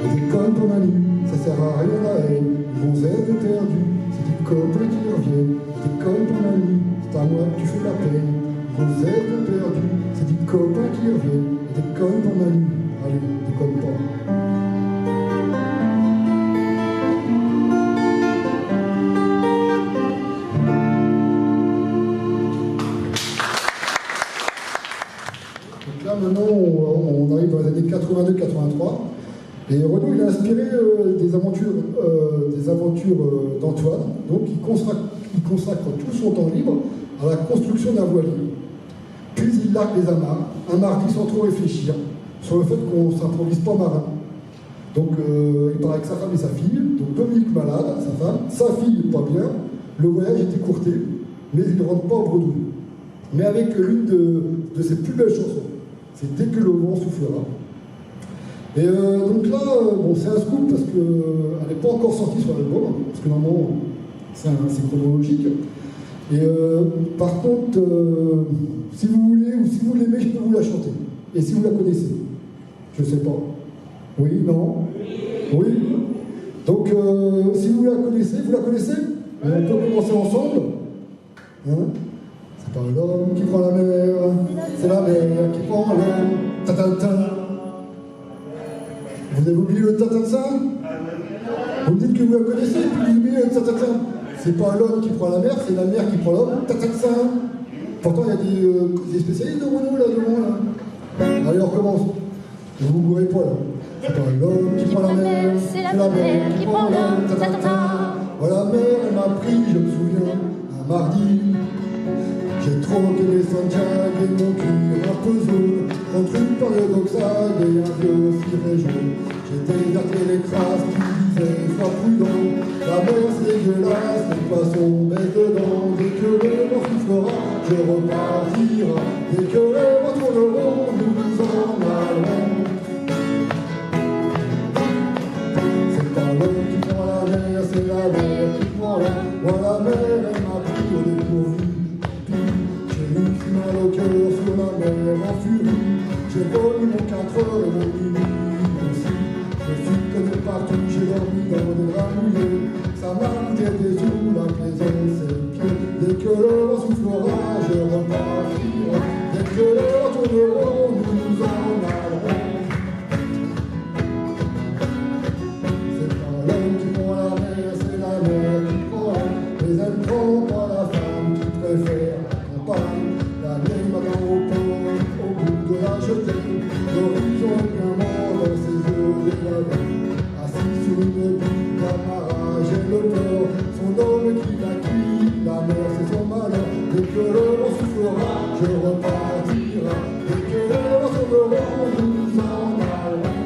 [SPEAKER 2] Et des connes pour Manu, ça sert à rien la haine. Gonzesse perdue, c'est des copains qui reviennent. Et des connes pour Manu, c'est à moi que tu fais la peine. Gonzesse perdue, c'est des copains qui reviennent. Et des connes pour Manu, allez, déconne pas. Maintenant, on arrive dans les années 82-83, et Renaud il a inspiré des aventures d'Antoine, donc il consacre tout son temps libre à la construction d'un voilier. Puis il largue les amarres, un mardi sans trop réfléchir, sur le fait qu'on ne s'improvise pas marin. Donc il part avec sa femme et sa fille, donc Dominique malade, sa femme, sa fille pas bien, le voyage est écourté, mais il ne rentre pas au Bredouille. Mais avec l'une de ses plus belles chansons. C'est Dès que le vent soufflera. Et donc là, bon, c'est un scoop parce qu'elle n'est pas encore sortie sur l'album, parce que normalement, c'est chronologique. Et par contre, si vous voulez ou si vous l'aimez, je peux vous la chanter. Et si vous la connaissez, je ne sais pas. Oui, non? Oui. Donc, si vous la connaissez, on peut commencer ensemble. Hein? C'est pas l'homme qui prend la mer, c'est la mer qui prend l'homme. Ta-ta-ta. Vous avez oublié le ta-ta-ta? Vous me dites que vous la connaissez, puis vous oubliez le ta-ta-ta. C'est pas l'homme qui prend la mer, c'est la mer qui prend l'homme. Ta-ta-ta. Pourtant, il y a des spécialistes de Renaud là-devant. Là. Allez, on recommence. Ne vous gourrez pas là. C'est pas l'homme qui prend la mer, c'est la mer qui prend l'homme. Ta-ta-ta. Voilà, la mer, elle m'a pris, je me souviens, un mardi. J'ai troqué les Santiago et mon cuir un peu jaune contre une période d'oxade et un vieux filet jaune. J'ai déserté les crasses qui disaient sois prudent. La mer c'est dégueulasse, les poissons baissent dedans. Dès que le vent soufflera, je repartirai. Dès que les vents tourneront, nous nous en allerons. C'est pas l'homme qui prend la mer, c'est la mer qui prend l'homme. Moi la mer elle m'a pris au dépourvu. J'ai mal au cœur sur la mer en furie. J'ai volé mon 4 heures et mon minuit aussi. Je suis connu partout, j'ai dormi dans des draps mouillés. Ça m'a coûté des sous, la plaisance et le pied. Dès que le vent soufflera, je repartirai. Dès que les vents tourneront, nous nous en allerons. C'est pas l'homme qui prend la mer, c'est la mer qui prend l'homme. Mais elle prend pas la femme qui préfère la campagne. La vieille madame au port, au bout de la jetée, l'horizon est bien mort dans ses yeux délavés. Assis sur une butte d'amarrage et le port, son homme qui l'a cuit, la mer c'est son malheur. Dès que le vent soufflera, je repartirai. Dès que les vents tourneront, nous nous en allerons.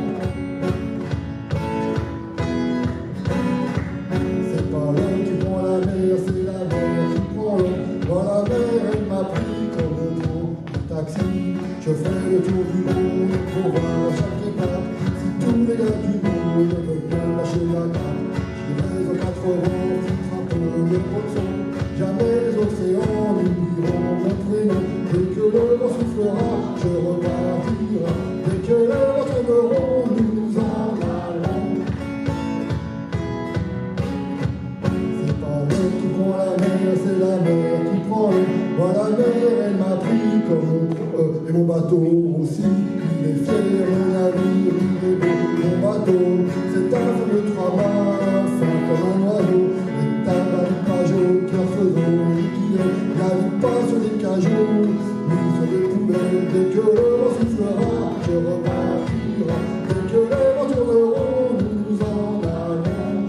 [SPEAKER 2] C'est pas l'homme qui prend la mer, c'est la mer qui prend l'homme. Dans la mer, elle m'a pris comme on prend un taxi. Je ferai le tour du monde pour voir à chaque étape si tous les gars du monde veulent bien lâcher la grappe. J'irai aux 4 vents, foutre un peu le poisson. Jamais les océans n'oublieront mon prénom. Dès que le vent soufflera, je repartirai. Dès que les vents tourneront, nous nous en allerons. C'est pas l'homme qui prend la mer, c'est la mer qui prend l'homme. Moi la mer, elle m'a pris comme et mon bateau aussi. Il est fier, mon navire, il est beau. Mon bateau, c'est un fameux trois-mâts, fin comme un oiseau. Et t'as pas du pajot, cœur faisant, qui navigue pas sur des cajots, ni sur des poubelles. Dès que le vent soufflera, je repartirai. Dès que les vents tourneront, nous nous en allerons.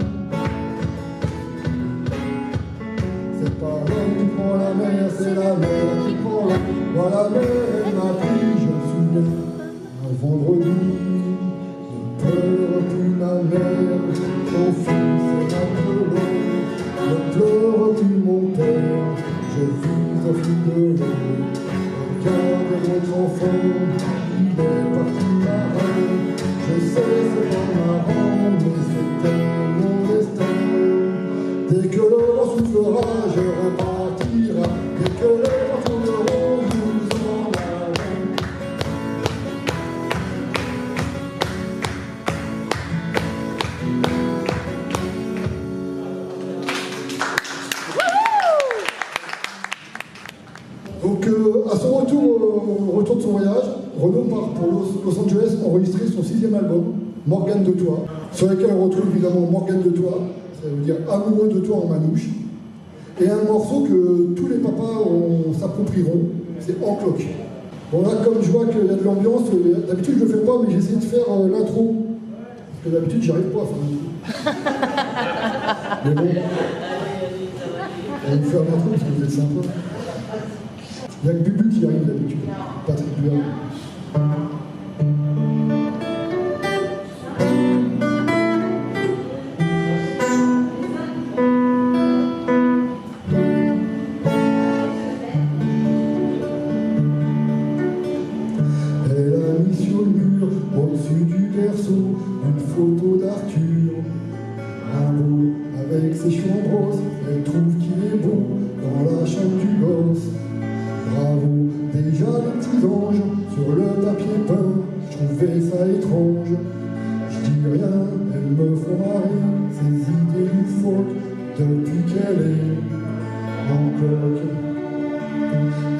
[SPEAKER 2] C'est pas l'homme qui prend la mer, c'est la mer qui prend l'homme. Moi la mer, elle m'a pris, je me souviens, un vendredi. Ne pleure plus ma mère, ton fils est un peu long. Ne pleure plus mon père, je vis au fil de l'eau. Regarde votre enfant, il est parti marin. Je sais c'est pas marrant, mais c'était mon destin. Dès que le vent soufflera, je repartirai. Dès que les vents tourneront, nous en retour de son voyage, Renaud part pour Los Angeles enregistrer son 6e album, Morgane de toi, sur lequel on retrouve évidemment Morgane de toi, ça veut dire amoureux de toi en manouche, et un morceau que tous les papas s'approprieront, c'est En cloque. Bon là, comme je vois qu'il y a de l'ambiance, d'habitude je le fais pas, mais j'essaie de faire l'intro, parce que d'habitude j'arrive pas à faire l'intro. Mais bon, on va vous faire l'intro parce que vous êtes sympa. Il n'y a que Bubu qui arrive d'habitude, Patrick Buard. Elle a mis sur le mur, au-dessus du berceau, une photo d'Arthur. Bravo, avec ses cheveux en brosse, elle trouve qu'il est beau dans la chambre du gosse. Bravo, déjà les petits anges sur le papier peint, je trouvais ça étrange. Je dis rien, elles me font marrer, ces idées loufoques, depuis qu'elle est en cloque.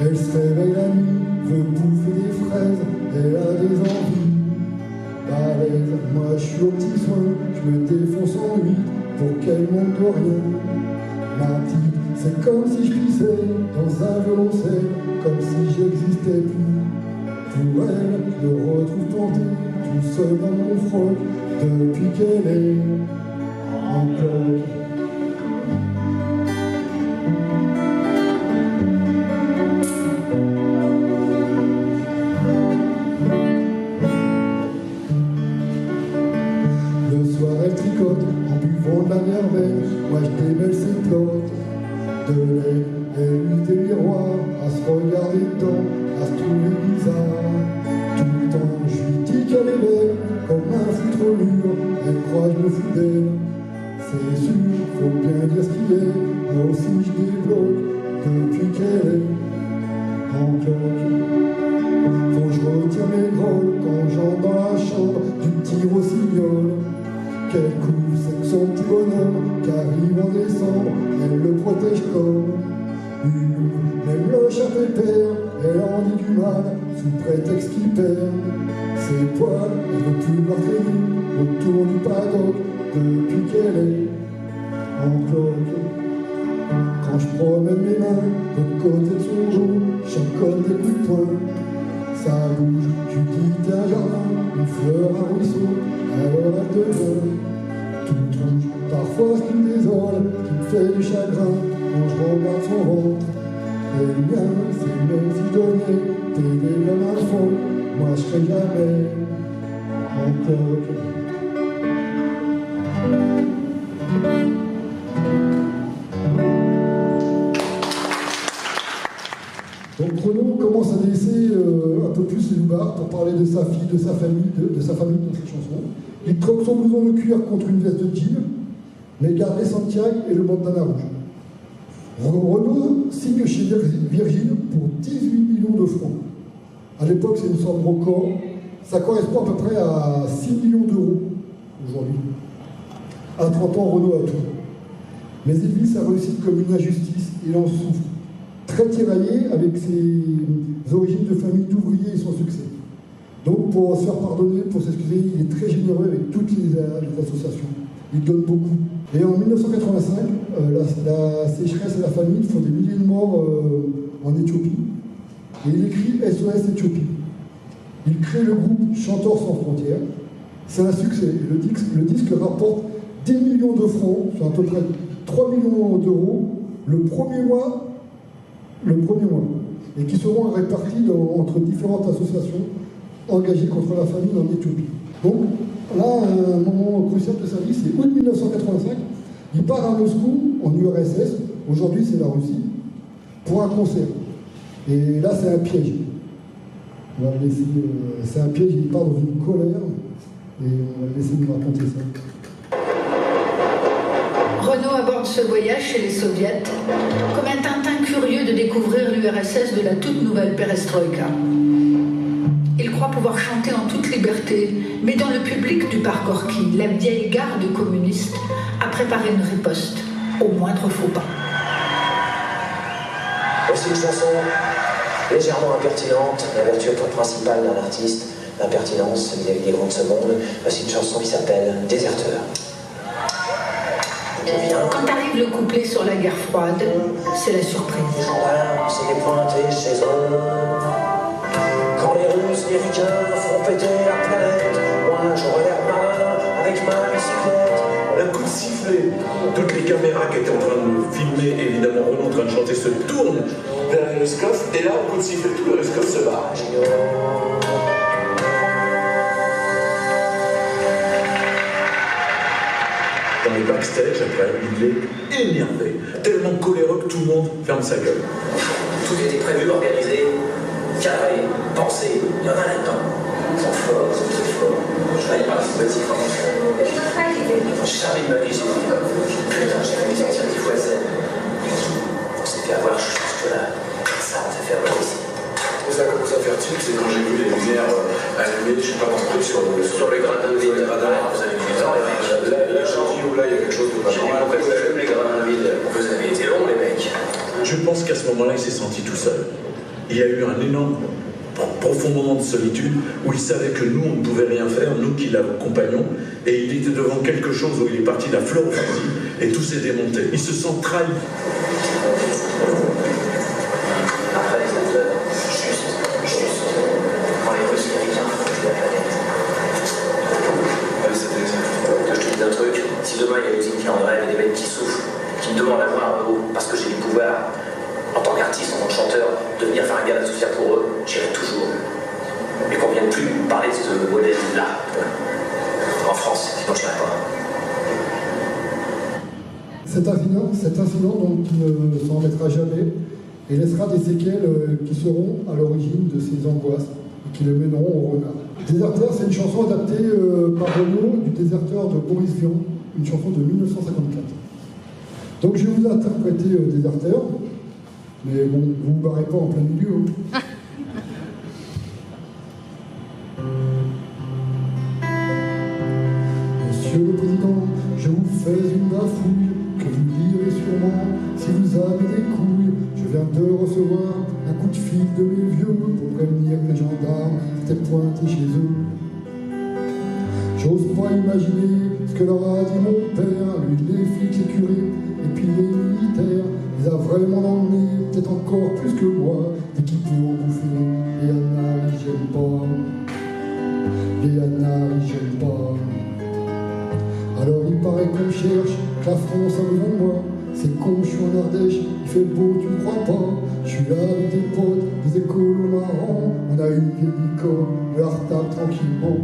[SPEAKER 2] Elle se réveille la nuit, veut bouffer des fraises, elle a des envies balèzes. Moi je suis au petit soin, je me défonce en 8 pour qu'elle manque de rien. Ma petite, c'est comme si je pissais dans un violoncelle, comme si j'existais plus. Pour elle, je me retrouve planté tout seul dans mon froc, depuis qu'elle est en cloque. Le soir elle tricote en buvant de la merveille, moi je démêle ses plottes de lait, elle use des miroirs à se regarder dedans, à se trouver bizarre. Tout le temps je lui dis qu'elle est belle, comme un foutre au mur, elle croit que je me fous d'elle. C'est sûr, faut bien dire ce qu'il est, moi aussi je débloque depuis qu'elle est en cloque. Faut que je retire mes grolles quand j'entre dans la chambre du petit rossignol. Quel coup, c'est que son petit bonhomme qui arrive en décembre, elle le protège comme une louve. Même le chat pépère, elle en dit du mal, sous prétexte qu'il perd ses poils. Il ne veut plus voir traîner autour du paddock depuis qu'elle est en cloque. Quand je promène mes mains de côté de son dos, j'en colle des coups de poing. Ça bouge, tu dis t'es un jardin, une fleur, un ruisseau, alors elle devient toute rouge. Parfois ce qui me désole, qui me fait du chagrin, quand je regarde son ventre. Et le mien, c'est même si je donnais, t'aider comme un fond, moi je serai jamais en cloque. Donc Renaud commence à laisser un peu plus les loupards pour parler de sa fille, de sa famille, de sa famille dans cette chanson. Il troque son blouson de cuir contre une veste de jean, mais garde les Santiago et le bandana rouge. Renaud signe chez Virgin pour 18 millions de francs. À l'époque, c'est une somme record. Ça correspond à peu près à 6 millions d'euros aujourd'hui. À 30 ans, Renaud a tout. Mais il vit sa réussite comme une injustice, il en souffre. Très tiraillé avec ses origines de famille d'ouvriers et son succès. Donc pour se faire pardonner, pour s'excuser, il est très généreux avec toutes les associations. Il donne beaucoup. Et en 1985, la sécheresse et la famine font des milliers de morts en Éthiopie. Et il écrit SOS Éthiopie. Il crée le groupe Chanteurs sans frontières. C'est un succès. Le disque rapporte 10 millions de francs, soit à peu près 3 millions d'euros, le premier mois, et qui seront répartis entre différentes associations engagées contre la famine en Éthiopie. Donc là, un moment crucial de sa vie, c'est août 1985, il part à Moscou, en URSS, aujourd'hui c'est la Russie, pour un concert. Et là c'est un piège. On va le laisser, c'est un piège, il part dans une colère, et on va le laisser nous raconter ça.
[SPEAKER 5] Renaud aborde ce voyage chez les soviets comme un Tintin curieux de découvrir l'URSS de la toute nouvelle perestroïka. Il croit pouvoir chanter en toute liberté, mais dans le public du parc Gorky, la vieille garde communiste a préparé une riposte au moindre faux pas.
[SPEAKER 6] Voici une chanson
[SPEAKER 4] légèrement impertinente, la vertu principale d'un artiste, l'impertinence vis-à-vis des grands de ce monde. Voici une chanson qui s'appelle Déserteur.
[SPEAKER 5] Quand arrive le couplet sur la guerre froide, c'est la surprise.
[SPEAKER 4] Les gendarmes s'étaient pointés chez eux. Quand les Russes, les Ricains font péter la planète, moi j'aurais l'air malin avec ma bicyclette.
[SPEAKER 6] Un coup de sifflet. Toutes les caméras qui étaient en train de filmer, évidemment Renaud en train de chanter, se tournent vers l'aéroscope. Et là, au coup de sifflet, tout l'aéroscope se barre. Dans les backstage, après, il est énervé, tellement coléreux que tout le monde ferme sa gueule.
[SPEAKER 4] Tout était prévu, organisé, carré, pensé. Il y en a là-dedans. Ils sont forts, c'est fort. Je vais pas ce petit quand j'ai servi de ma vie, j'ai dit, putain, j'ai fait mes sortir 10 fois scène. On s'est fait avoir jusque-là. Ça, on s'est fait avoir ici.
[SPEAKER 6] Ça commence à faire tilt, c'est quand j'ai vu les lumières allumées, je sais pas compris sur les gradins
[SPEAKER 4] vide. Vous avez mis temps, les mecs.
[SPEAKER 6] Là, j'ai dit, là, il y a quelque chose de pas normal.
[SPEAKER 4] Les gradins vides, vous avez été longs, les mecs.
[SPEAKER 6] Je pense qu'à ce moment-là, il s'est senti tout seul. Il y a eu un énorme, profond moment de solitude où il savait que nous, on ne pouvait rien faire, nous qui l'accompagnons, et il était devant quelque chose où il est parti d'un fleur au fusil et tout s'est démonté. Il se sent trahi.
[SPEAKER 4] Après les acteurs, juste, quand les Russes, les Ricains font péter la planète. Que je te dise un truc, si demain il y a une usine qui est en grève et des mecs qui souffrent, qui me demandent à voir parce que j'ai du pouvoir, en tant qu'artiste, en tant que chanteur, de venir faire un gala social pour eux, j'irai toujours. Mais qu'on ne vienne plus parler de ce modèle-là. En France, sinon je n'irai pas.
[SPEAKER 2] Cet incident donc, qui ne s'en remettra jamais et laissera des séquelles qui seront à l'origine de ces angoisses et qui le mèneront au renard. Déserteur, c'est une chanson adaptée par Renaud du Déserteur de Boris Vian, une chanson de 1954. Donc je vais vous interpréter Déserteur, mais bon, vous vous barrez pas en plein milieu. Hein. Monsieur le Président, je vous fais une bafouille que vous lirez sûrement si vous avez des couilles. Je viens de recevoir un coup de fil de mes vieux pour prévenir que les gendarmes étaient pointés chez eux. J'ose pas imaginer ce que leur a dit mon père, lui les flics, les curés et puis les militaires. Il a vraiment dans le nez, peut-être encore plus que moi, dès qu'il peut en bouffer. Et Anna, j'aime pas. Et Anna, j'aime pas. Alors il paraît qu'on cherche que la France a besoin de moi. C'est con, je suis en Ardèche, il fait beau, tu ne crois pas. Je suis là avec des potes, des écolos marrants. On a une vieille icône, on la retape tranquillement.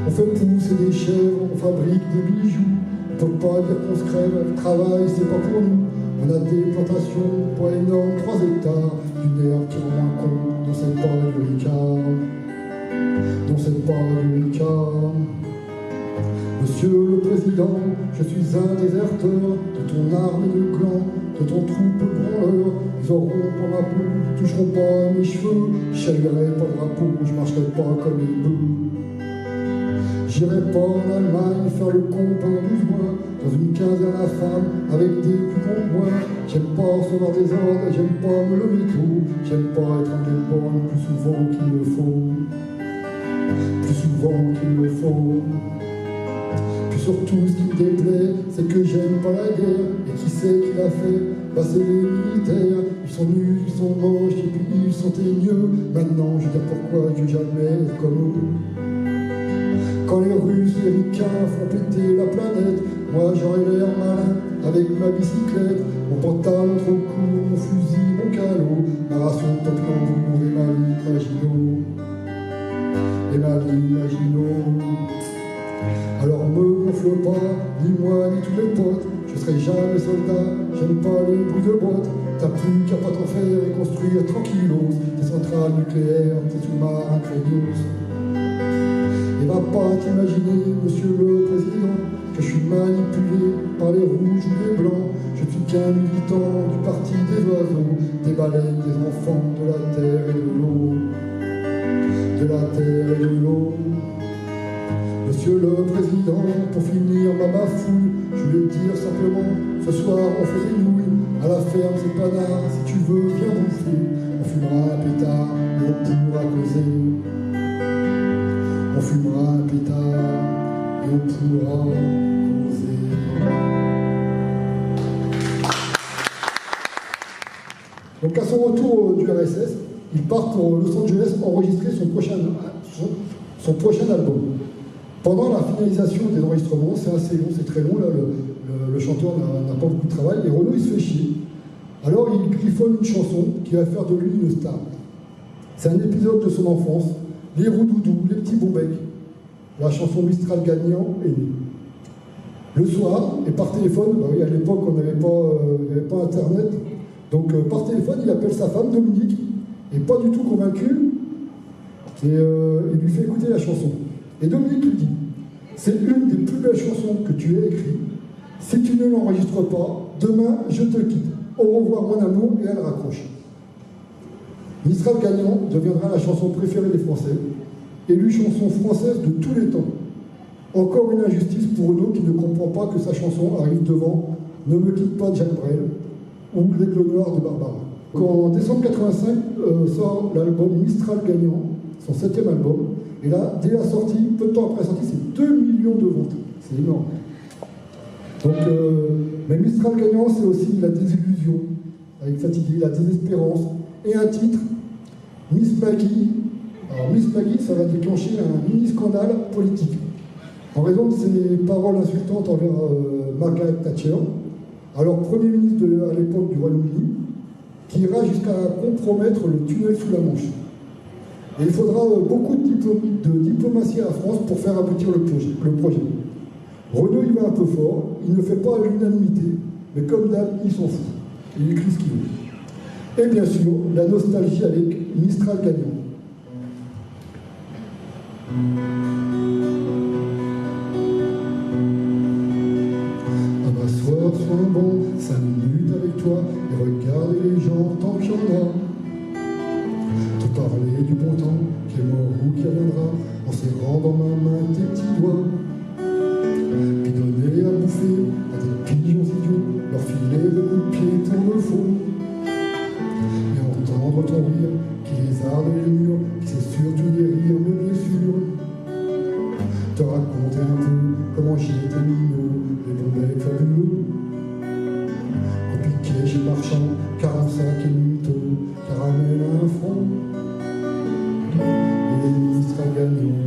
[SPEAKER 2] On fait pousser des chèvres, on fabrique des bijoux. On peut pas dire qu'on se crève, le travail c'est pas pour nous. On a des plantations, pas énormes, 3 hectares. D'une herbe qui rend un con, dont c'est pas du Ricard. Dont c'est pas du Ricard. Monsieur le Président, je suis un déserteur de ton armée de clan, de ton troupe branleur. Ils auront pas ma peau, ils toucheront pas à mes cheveux. Je saluerai pas le drapeau, je marcherai pas comme les bœufs. J'irai pas en Allemagne faire le con pendant 12 mois, dans une caserne à femmes avec des plus gros que moi. J'aime pas recevoir des ordres, j'aime pas me lever tôt, j'aime pas être en borne plus souvent qu'il me faut. Plus souvent qu'il me faut. Puis surtout ce qui me déplaît, c'est que j'aime pas la guerre. Et qui c'est qui l'a fait? Bah c'est les militaires. Ils sont nuls, ils sont moches, et puis ils sont teigneux. Maintenant je veux dire pourquoi je veux jamais être comme eux. Quand les Russes, les Ricains font péter la planète, moi j'aurais l'air malin avec ma bicyclette, mon pantalon trop court, mon fusil, mon calot, ma ration de topinambour et ma vie Maginot. Et ma vie Maginot. Alors me gonfle pas, ni moi ni tous les potes, je serai jamais soldat, j'aime pas les bruits de bottes. T'as plus qu'à pas t'en faire et construire tranquillos des centrales nucléaires, des sous-marins craignos. Et va pas t'imaginer, monsieur le Président, que je suis manipulé par les rouges ou les blancs. Je suis qu'un militant du parti des oiseaux, des baleines, des enfants, de la terre et de l'eau. De la terre et de l'eau. Monsieur le Président, pour finir ma bafouille, je voulais te dire simplement, ce soir on fait des nouilles, à la ferme c'est panard, si tu veux viens bouffer. On fumera un pétard et on pourra causer. On fumera un pétard et on pourra causer. Donc à son retour du RSS, il part pour Los Angeles enregistrer son prochain album. Pendant la finalisation des enregistrements, c'est assez long, c'est très long, là, le chanteur n'a pas beaucoup de travail, et Renaud il se fait chier. Alors il griffonne une chanson qui va faire de lui une star. C'est un épisode de son enfance, les roudoudous, les petits bons-becs. La chanson Mistral gagnant est née. Le soir, et par téléphone, bah oui, à l'époque on n'avait pas internet, donc par téléphone il appelle sa femme Dominique, et pas du tout convaincu, et il lui fait écouter la chanson. Et Dominique lui dit, c'est une des plus belles chansons que tu aies écrites. Si tu ne l'enregistres pas, demain je te quitte. Au revoir mon amour, et elle raccroche. Mistral gagnant deviendra la chanson préférée des Français, élue chanson française de tous les temps. Encore une injustice pour Renaud qui ne comprend pas que sa chanson arrive devant Ne me quitte pas de Jacques Brel ou L'Aigle Noir de Barbara. En décembre 85 sort l'album Mistral gagnant, son 7e album, et là, dès la sortie, peu de temps après la sortie, c'est 2 millions de ventes. C'est énorme. Donc, mais Mistral gagnant, c'est aussi la désillusion, avec Fatigué, la désespérance, et un titre, Miss Maggie. Alors Miss Maggie, ça va déclencher un mini-scandale politique, en raison de ses paroles insultantes envers Margaret Thatcher, alors Premier ministre à l'époque du Royaume-Uni, qui ira jusqu'à compromettre le tunnel sous la Manche. Et il faudra beaucoup de diplomatie à la France pour faire aboutir le projet. Renaud y va un peu fort, il ne fait pas l'unanimité, mais comme d'hab, il s'en fout. Il écrit ce qu'il veut. Et bien sûr, la nostalgie avec Mistral gagnant. À m'asseoir sur un banc, 5 minutes avec toi, et regarder les gens tant qu'il y en a. Te parler du bon temps, qui est mort ou qui reviendra, en serrant dans ma main tes petits doigts. Puis donner à bouffer à des pigeons idiots, leur filer des coups de pied pour le faux. Et entendre ton rire qui lézarde les murs, qui sait surtout guérir mes blessures. Te raconter un peu comment j'étais minot, les bons becs fabuleux. Au piquet chez Marchand, 45 et Minto, caramel à un franc. Et les ministres à gagnant.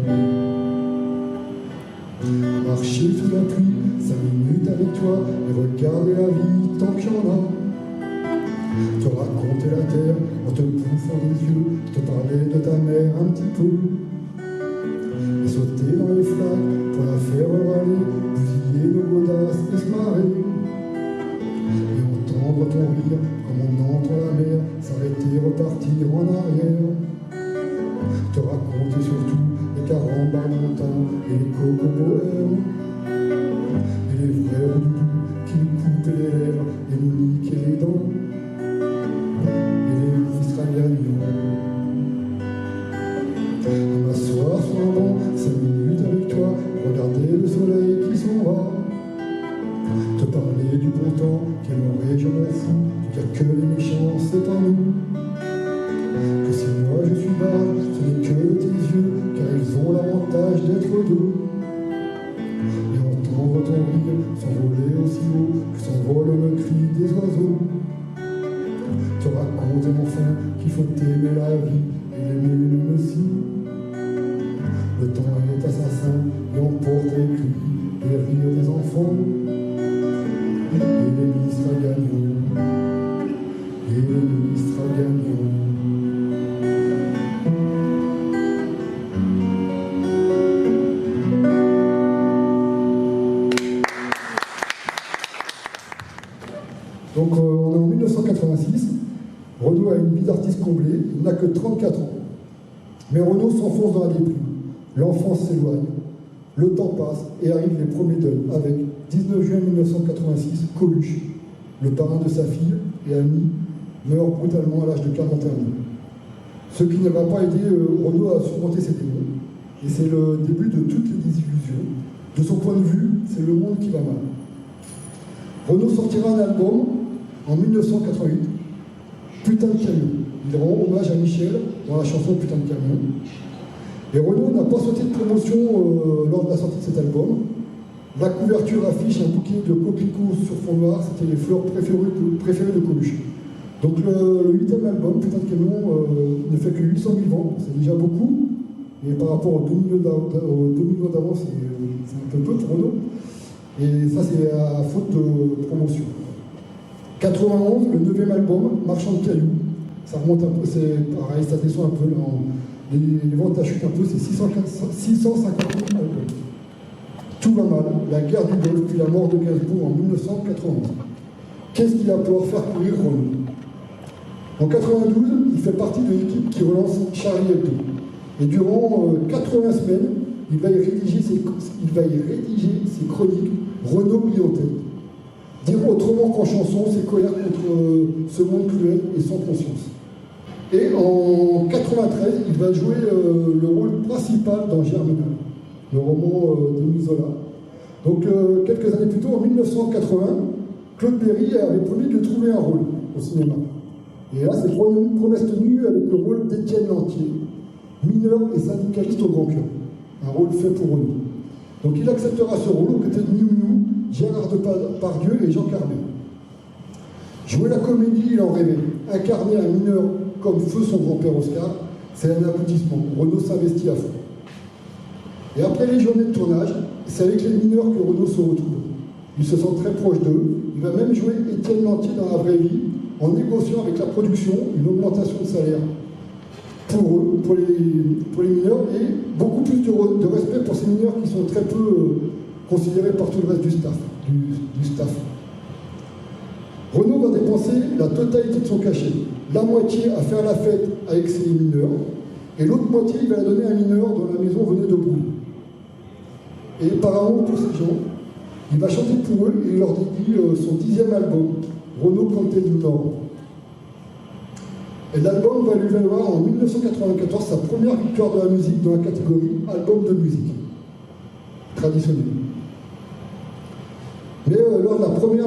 [SPEAKER 2] Marcher sous la pluie, 5 minutes avec toi, et regarder la vie tant qu'il y en a. Te raconter la terre en te bouffant les yeux, te parler de ta mère un petit peu. Et sauter dans les flaques pour la faire râler, bousiller nos godasses et se marrer. Et entendre ton rire comme on entend la mer s'arrêter, repartir en arrière. Te raconter surtout les carambars montants et les cocoboères. Et les vrais roudoudous qui nous coupaient les lèvres et nous niquaient les dents. Et les ministres à gagnant. À m'asseoir sur un banc, 5 minutes avec toi, regarder le soleil qui s'en va. Te parler du bon temps, qui est mort et je m'en fous, dire que les méchants c'est en nous. Que si moi je suis bas, ce n'est que tes yeux, car ils ont l'avantage d'être deux. Et entendre ton rire s'envoler aussi haut que s'envole le cri des oiseaux. Te raconter enfin qu'il faut aimer la vie et l'aimer lui aussi. Le temps est assassin et emporte avec lui les rires des enfants. Et les ministres à gagnant. Et les ministres à gagnant. Donc on est en 1986, Renaud a une vie d'artiste comblée, il n'a que 34 ans. Mais Renaud s'enfonce dans la déprime, l'enfance s'éloigne, le temps passe et arrivent les premiers deuils avec 19 juin 1986, Coluche, le parrain de sa fille et ami, meurt brutalement à l'âge de 41 ans. Ce qui ne va pas aider Renaud à surmonter ses démons, et c'est le début de toutes les désillusions. De son point de vue, c'est le monde qui va mal. Renaud sortira un album en 1988, Putain de camion. Il rend hommage à Michel dans la chanson Putain de camion. Et Renaud n'a pas sauté de promotion lors de la sortie de cet album. La couverture affiche un bouquet de coquelicots sur fond noir, c'était les fleurs préférées de Coluche. Donc le 8e album, Putain de camion, ne fait que 800 000 ventes, c'est déjà beaucoup. Et par rapport aux 2 millions d'avant, c'est un peu peu pour Renaud. Et ça, c'est à faute de promotion. 91, le 9e album, Marchand de cailloux. Ça remonte un peu, c'est pareil, ça descend un peu. Les ventes chutent un peu, c'est 650 000 albums. Tout va mal, la guerre du Golfe, puis la mort de Gainsbourg en 1991. Qu'est-ce qu'il va pouvoir faire courir Renaud? En 92, il fait partie de l'équipe qui relance Charlie Hebdo. Et durant 80 semaines, il va y rédiger ses chroniques Renaud mis en tête. Dire autrement qu'en chanson, ses colères contre ce monde cruel et sans conscience. Et en 93, il va jouer le rôle principal dans Germinal, le roman d'Émile Zola. Donc quelques années plus tôt, en 1980, Claude Berry avait promis de trouver un rôle au cinéma. Et là, c'est promesse tenue avec le rôle d'Étienne Lantier, mineur et syndicaliste au grand cœur. Un rôle fait pour Renaud. Donc il acceptera ce rôle aux côtés de Miu Miu, Gérard Depardieu et Jean Carbet. Jouer la comédie, il en rêvait. Incarner un mineur comme feu son grand-père Oscar, c'est un aboutissement. Renaud s'investit à fond. Et après les journées de tournage, c'est avec les mineurs que Renaud se retrouve. Il se sent très proche d'eux. Il va même jouer Étienne Lantier dans la vraie vie, en négociant avec la production une augmentation de salaire pour eux, pour les mineurs, et beaucoup plus de respect pour ces mineurs qui sont très peu considérés par tout le reste du staff. Renaud va dépenser la totalité de son cachet, la moitié à faire la fête avec ses mineurs, et l'autre moitié il va la donner à un mineur dont la maison venait de brûler. Et par amour pour ces gens, il va chanter pour eux et il leur dédie son 10e album, Renaud Canté du Nord. Et l'album va lui valoir en 1994 sa première victoire de la musique dans la catégorie album de musique traditionnelle. Mais lors de la première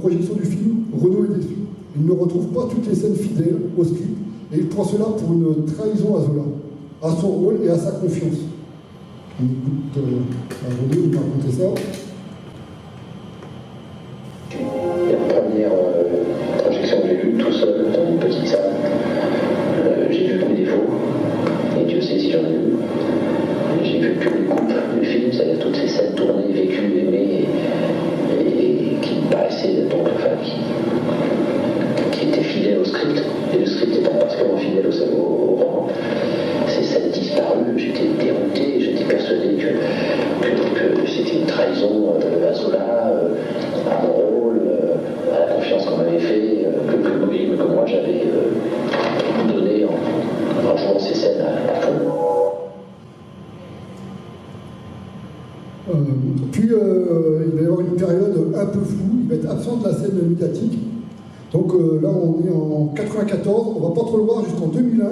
[SPEAKER 2] projection du film, Renaud est déçu. Il ne retrouve pas toutes les scènes fidèles au script et il prend cela pour une trahison à Zola, à son rôle et à sa confiance. On écoute Renaud nous raconter ça.
[SPEAKER 4] La première projection que j'ai vue tout seul dans une petite salle, j'ai vu que mes défauts, et Dieu sait si j'en ai vu. J'ai vu que les coupes du film, c'est-à-dire toutes ces scènes tournées, vécues, aimées, et qui me paraissaient donc, enfin, qui étaient fidèles au script, et le script étant particulièrement fidèle au roman. Ces scènes disparues, j'étais dérouté, j'étais persuadé que c'était une trahison à Zola, à mon rôle, à la confiance qu'on m'avait fait, que moi j'avais donné en jouant ces scènes à fond.
[SPEAKER 2] Puis il va y avoir une période un peu floue, il va être absent de la scène médiatique. Donc là on est en 94, on va pas trop le voir jusqu'en 2001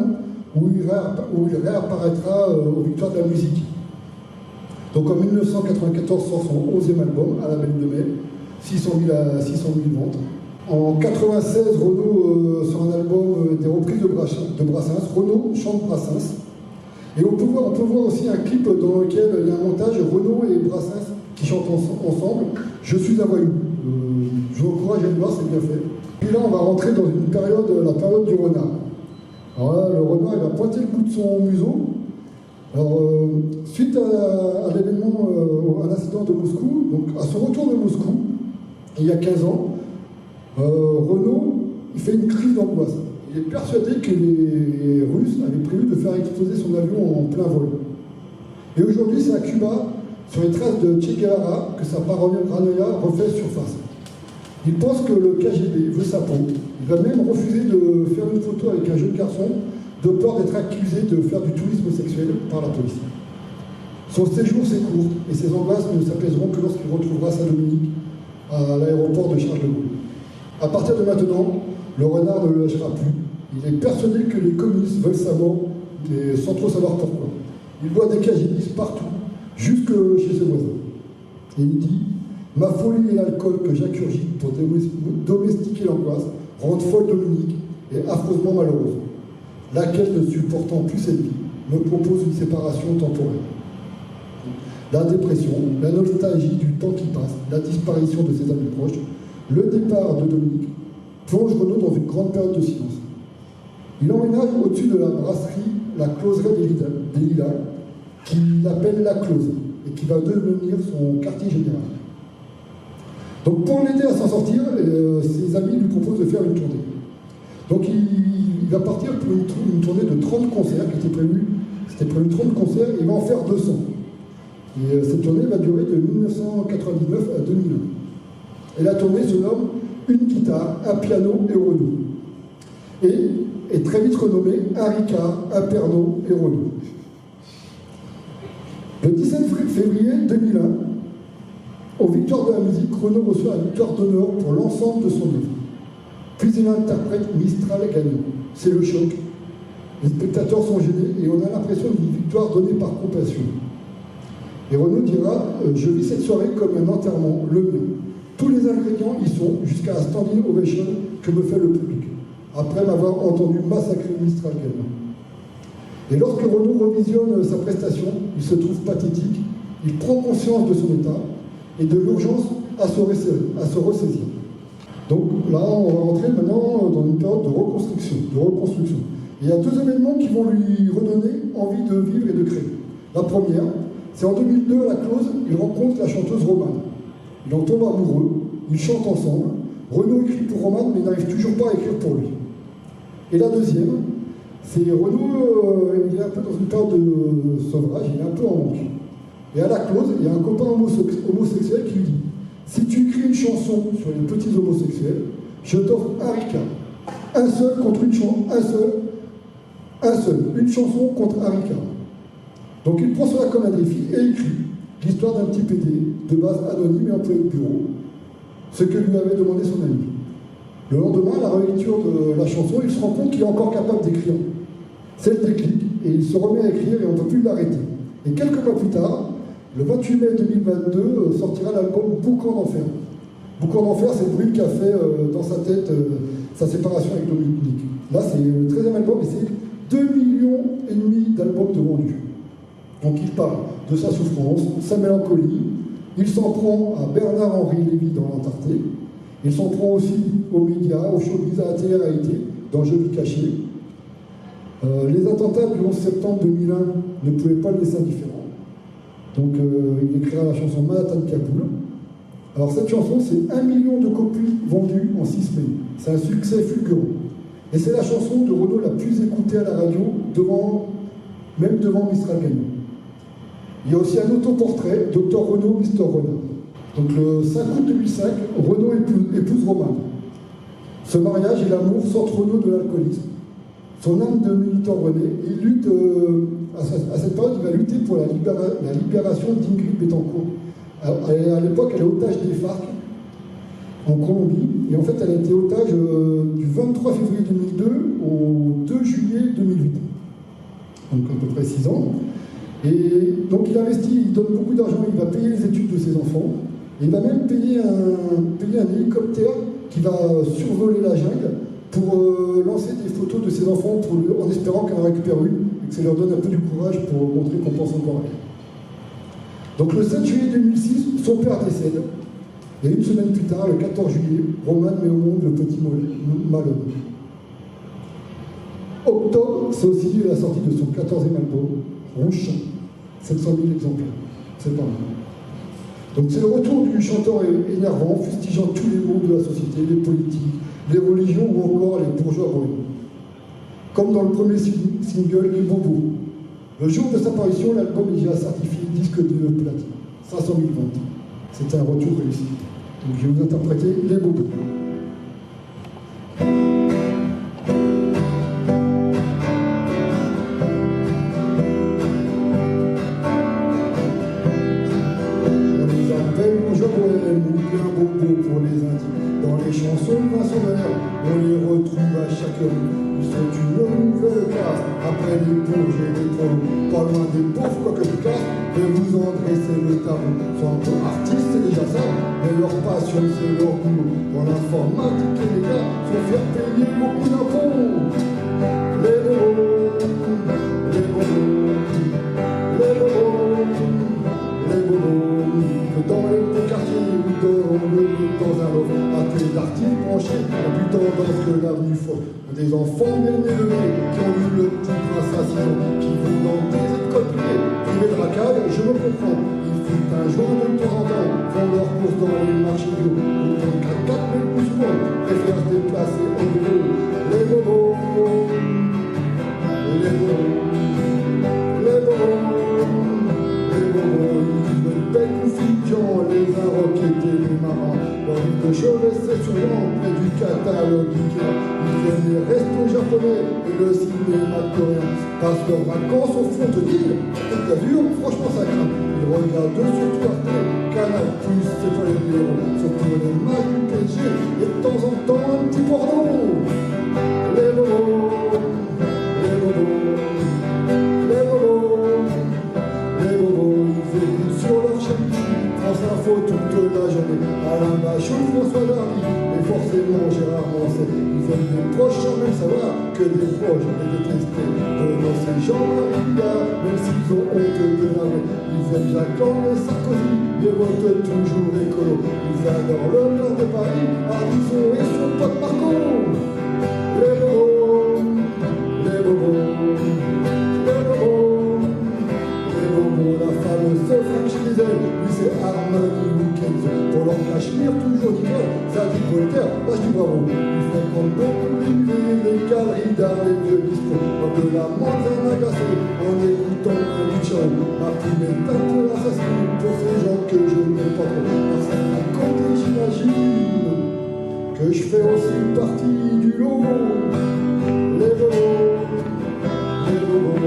[SPEAKER 2] où il réapparaîtra aux Victoires de la musique. Donc en 1994 sort son 11e album, À la Belle de Mai, 600 000 ventes. En 96, Renaud sort un album des reprises de Brassens. Renaud chante Brassens. Et on peut voir aussi un clip dans lequel il y a un montage, Renaud et Brassens qui chantent ensemble. Je suis un voyou. Je vous encourage à le voir, c'est bien fait. Puis là, on va rentrer dans une période, la période du renard. Alors là, le renard, il va pointer le bout de son museau. Alors, suite à l'événement, à l'incident de Moscou, donc à son retour de Moscou, il y a 15 ans, Renaud, il fait une crise d'angoisse. Il est persuadé que les Russes avaient prévu de faire exploser son avion en plein vol. Et aujourd'hui, c'est à Cuba, sur les traces de Che Guevara, que sa paranoïa refait surface. Il pense que le KGB veut sa peau. Il va même refuser de faire une photo avec un jeune garçon de peur d'être accusé de faire du tourisme sexuel par la police. Son séjour s'écourt et ses angoisses ne s'apaiseront que lorsqu'il retrouvera sa Dominique à l'aéroport de Charles de Gaulle. À partir de maintenant, le renard ne le lâchera plus. Il est persuadé que les communistes veulent sa mort, mais sans trop savoir pourquoi. Il voit des KGBistes partout, jusque chez ses voisins. Et il dit « Ma folie et l'alcool que j'ingurgite pour domestiquer l'angoisse rendent folle Dominique, et affreusement malheureuse, laquelle, ne supportant plus cette vie, me propose une séparation temporaire. La dépression, la nostalgie du temps qui passe, la disparition de ses amis proches, le départ de Dominique plonge Renaud dans une grande période de silence. Il emménage au-dessus de la brasserie La Closerie des Lilas, qu'il appelle La Close, et qui va devenir son quartier général. Donc pour l'aider à s'en sortir, ses amis lui proposent de faire une tournée. Donc il va partir pour une tournée de 30 concerts qui était prévue. C'était prévu 30 concerts, et il va en faire 200. Et cette tournée va durer de 1999 à 2001. Et la tournée se nomme Une guitare, un piano et Renaud. Et est très vite renommée Un Ricard, un Pernod et Renaud. Le 17 février 2001, aux Victoires de la musique, Renaud reçoit la victoire d'honneur pour l'ensemble de son œuvre. Puis il interprète Mistral gagnant. C'est le choc. Les spectateurs sont gênés et on a l'impression d'une victoire donnée par compassion. Et Renaud dira « Je vis cette soirée comme un enterrement, le mien. Tous les ingrédients y sont, jusqu'à la standing ovation que me fait le public, après m'avoir entendu massacrer Mistral gagnant. » Et lorsque Renaud revisionne sa prestation, il se trouve pathétique, il prend conscience de son état et de l'urgence à se ressaisir. Donc là, on va rentrer maintenant dans une période de reconstruction. Et il y a deux événements qui vont lui redonner envie de vivre et de créer. La première, c'est en 2002 à La Close, il rencontre la chanteuse Romane. Il en tombe amoureux, ils chantent ensemble. Renaud écrit pour Romane, mais n'arrive toujours pas à écrire pour lui. Et la deuxième, c'est Renaud, il est un peu dans une période de sevrage, il est un peu en manque. Et à La Close, il y a un copain homosexuel qui lui dit « Si tu écris une chanson sur les petits homosexuels, je t'offre un Ricard. Un seul contre une chanson, une chanson contre un Ricard. » Donc il prend cela comme un défi et écrit l'histoire d'un petit PD, de base anonyme et employé de bureau, ce que lui avait demandé son ami. Le lendemain, à la relecture de la chanson, il se rend compte qu'il est encore capable d'écrire. C'est le déclic, et il se remet à écrire et on ne peut plus l'arrêter. Et quelques mois plus tard, le 28 mai 2022, sortira l'album Boucan d'enfer. Boucan d'enfer, c'est le bruit qu'a fait dans sa tête sa séparation avec Dominique. Là, c'est le 13e album et c'est 2,5 millions d'albums de vendus. Donc il parle de sa souffrance, sa mélancolie, il s'en prend à Bernard-Henri Lévy dans l'Antarctique, il s'en prend aussi aux médias, aux showbiz, à la télé-réalité, dans Je vis caché. Les attentats du 11 septembre 2001 ne pouvaient pas le laisser indifférent. Donc il écrira la chanson Manhattan Kaboul. Alors cette chanson, c'est 1 million de copies vendues en 6 semaines. C'est un succès fulgurant. Et c'est la chanson de Renaud la plus écoutée à la radio, même devant Mistral gagnant. Il y a aussi un autoportrait, Dr Renaud, Mr Renard. Donc le 5 août 2005, Renaud épouse Romane. Ce mariage et l'amour sortent Renaud de l'alcoolisme. Son âme de militant renaît et il lutte, à cette période, il va lutter pour la libération d'Ingrid Betancourt. À l'époque, elle est otage des FARC en Colombie. Et en fait, elle a été otage du 23 février 2002 au 2 juillet 2008. Donc à peu près 6 ans. Et donc il investit, il donne beaucoup d'argent, il va payer les études de ses enfants. Et il va même payer un hélicoptère qui va survoler la jungle pour lancer des photos de ses enfants en espérant qu'elle en récupère une et que ça leur donne un peu du courage pour montrer qu'on pense encore à elle. Donc le 7 juillet 2006, son père décède. Et une semaine plus tard, le 14 juillet, Romane met au monde le petit Malone. Octobre, c'est aussi la sortie de son 14e album, Rouge, 700 000 exemplaires. C'est pas mal. Donc c'est le retour du chanteur énervant, fustigeant tous les maux de la société, les politiques, les religions ou encore les bourgeois royaux. Comme dans le premier single, Les Bobos. Le jour de sa parution, l'album est déjà certifié disque de platine. 500 000 ventes. C'est un retour réussi. Donc je vais vous interpréter Les Bobos. Pour les intimes. Dans les chansons de Vincent Valère, on les retrouve à chaque heure. Ils sont une nouvelle classe, après les pauvres et les prolos. Pas loin des pauvres, quoi que je casse, de vous en dresser le tableau. Sont un peu artistes, c'est déjà ça, mais leur passion, c'est leur boulot. Dans l'informatique, les gars sont faire payer beaucoup d'impôts. Les bobos, les bobos, les bobos, les bobos. Dans les petits quartiers ou dans un lot, à tes articles branchés, la plus tendance que l'avenue fausse. Des enfants bien élevés qui ont eu le petit prince à 6 ans, qui vont dans des écoles privées, privées de racaille, je me comprends. Ils foutent un joint de temps en temps, font leurs courses dans les marchés bio. Ils font qu'à 4 mais plus souvent, préfèrent se déplacer au vélo. Les bobos, les bobos, les bobos, les bobos, ils veulent belles confusions, les inroquetés, les marins. Leur vie de chevet, c'est souvent près du catalogue Ikea. Ils aiment les restos japonais et le cinéma coréen. Passent leurs vacances au fond de l'île. Côte d'Azur, franchement ça craint. Ils regardent surtout Arte, Canal+, c'est pas les héros. Surtout les matchs du PSG et de temps en temps un petit porno. Les bobos, les bobos, les bobos, les bobos. Ils écoutent sur leur chaîne France Info toute la journée. Alain Bachot, François Darly et forcément Gérard Manset. Ils aiment des proches sans même savoir que des proches les détester. Devant ces gens-là, même s'ils ont honte de la vraie. Ils aiment Jacques Lang et Sarkozy, ils votent toujours écolo. Ils adorent le maire de Paris, Ardisson et son pote Marco. Les bobos, les bobos, les bobos, les bobos. La fameuse French Diesel, lui c'est Harmony ou Kenzo. Pour leur cachemire, toujours nickel, ça dit Voltaire, là je dis bravo. Ils fréquentent beaucoup les galeries d'art et de bistrot. De la moindre agacée, en écoutant un Michel. Ma plume est un peu assassine pour ces gens que je n'aime pas trop. Parce qu'à côté, j'imagine que je fais aussi partie du lot. Les bobos, les bobos,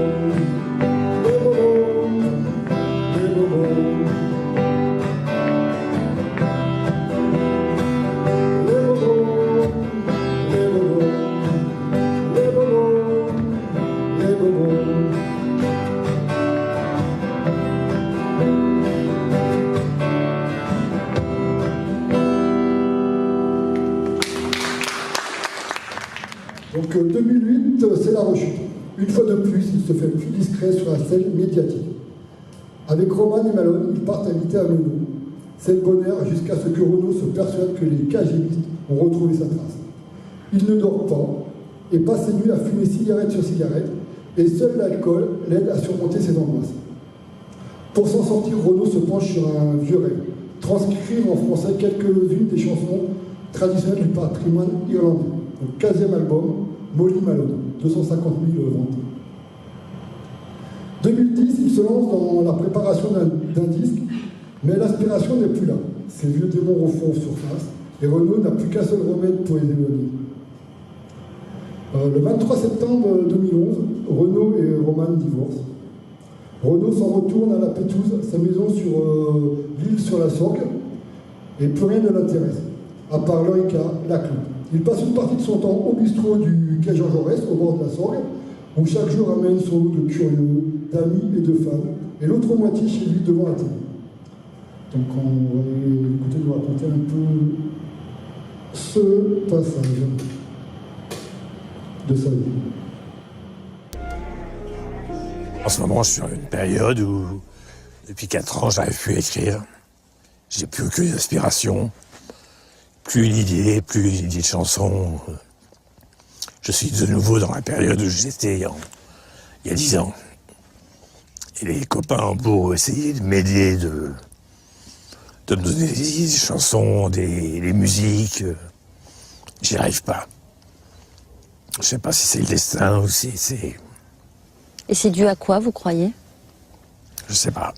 [SPEAKER 2] les bobos, les bobos. Donc 2008, c'est la rechute. Une fois de plus, il se fait plus discret sur la scène médiatique. Avec Roman et Malone, ils partent habiter à Meudon. C'est le bonheur jusqu'à ce que Renaud se persuade que les KGBistes ont retrouvé sa trace. Il ne dort pas et passe ses nuits à fumer cigarette sur cigarette, et seul l'alcool l'aide à surmonter ses angoisses. Pour s'en sortir, Renaud se penche sur un vieux rêve, transcrire en français quelques-unes des chansons traditionnelles du patrimoine irlandais. Donc 15e album, Molly Malone, 250 000 ventes. 2010, il se lance dans la préparation d'un disque, mais l'aspiration n'est plus là. Ces vieux démons refont surface, et Renaud n'a plus qu'un seul remède pour les éloigner. Le 23 septembre 2011, Renaud et Roman divorcent. Renaud s'en retourne à la Pétouse, sa maison sur l'île sur la Sorgue, et plus rien ne l'intéresse, à part l'Orica, la clope. Il passe une partie de son temps au bistrot du quai Jean Jaurès, au bord de la Sorgue, où chaque jour amène son lot de curieux, d'amis et de fans, et l'autre moitié chez lui devant la télé. Donc on va écouter nous raconter un peu ce passage de sa vie.
[SPEAKER 7] En ce moment, je suis dans une période où, depuis 4 ans, j'arrive plus à écrire. J'ai plus aucune inspiration, plus une idée de chanson. Je suis de nouveau dans la période où j'étais il y a 10 ans. Et les copains ont beau essayer de m'aider, de me donner des chansons, des musiques, j'y arrive pas. Je sais pas si c'est le destin ou si c'est...
[SPEAKER 8] Et c'est dû à quoi, vous croyez?
[SPEAKER 7] Je sais pas.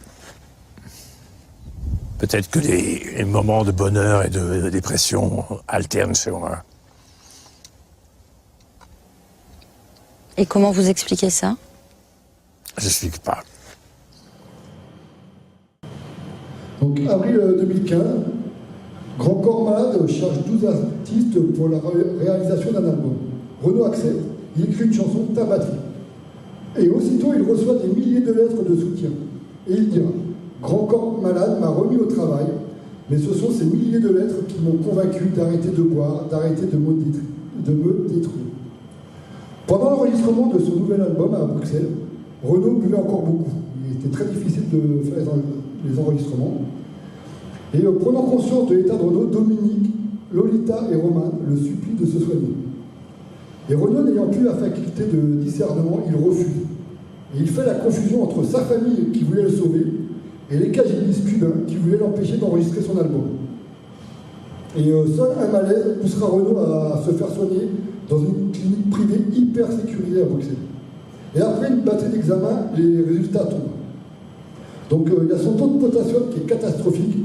[SPEAKER 7] Peut-être que les moments de bonheur et de dépression alternent chez moi.
[SPEAKER 8] Et comment vous expliquez ça?
[SPEAKER 7] J'explique pas.
[SPEAKER 2] Donc, avril 2015, Grand Corps Malade charge 12 artistes pour la réalisation d'un album. Renaud accepte, il écrit une chanson, Ta batterie. Et aussitôt, il reçoit des milliers de lettres de soutien. Et il dira, Grand Corps Malade m'a remis au travail, mais ce sont ces milliers de lettres qui m'ont convaincu d'arrêter de boire, d'arrêter de me détruire. Pendant l'enregistrement de ce nouvel album à Bruxelles, Renaud buvait encore beaucoup. Il était très difficile de faire les enregistrements. Et prenant conscience de l'état de Renaud, Dominique, Lolita et Roman le supplient de se soigner. Et Renaud, n'ayant plus la faculté de discernement, il refuse. Et il fait la confusion entre sa famille qui voulait le sauver et les cagistes cubains qui voulaient l'empêcher d'enregistrer son album. Et seul un malaise poussera Renaud à se faire soigner dans une clinique privée hyper sécurisée à Bruxelles. Et après une batterie d'examen, les résultats tombent. Donc il y a son taux de potassium qui est catastrophique,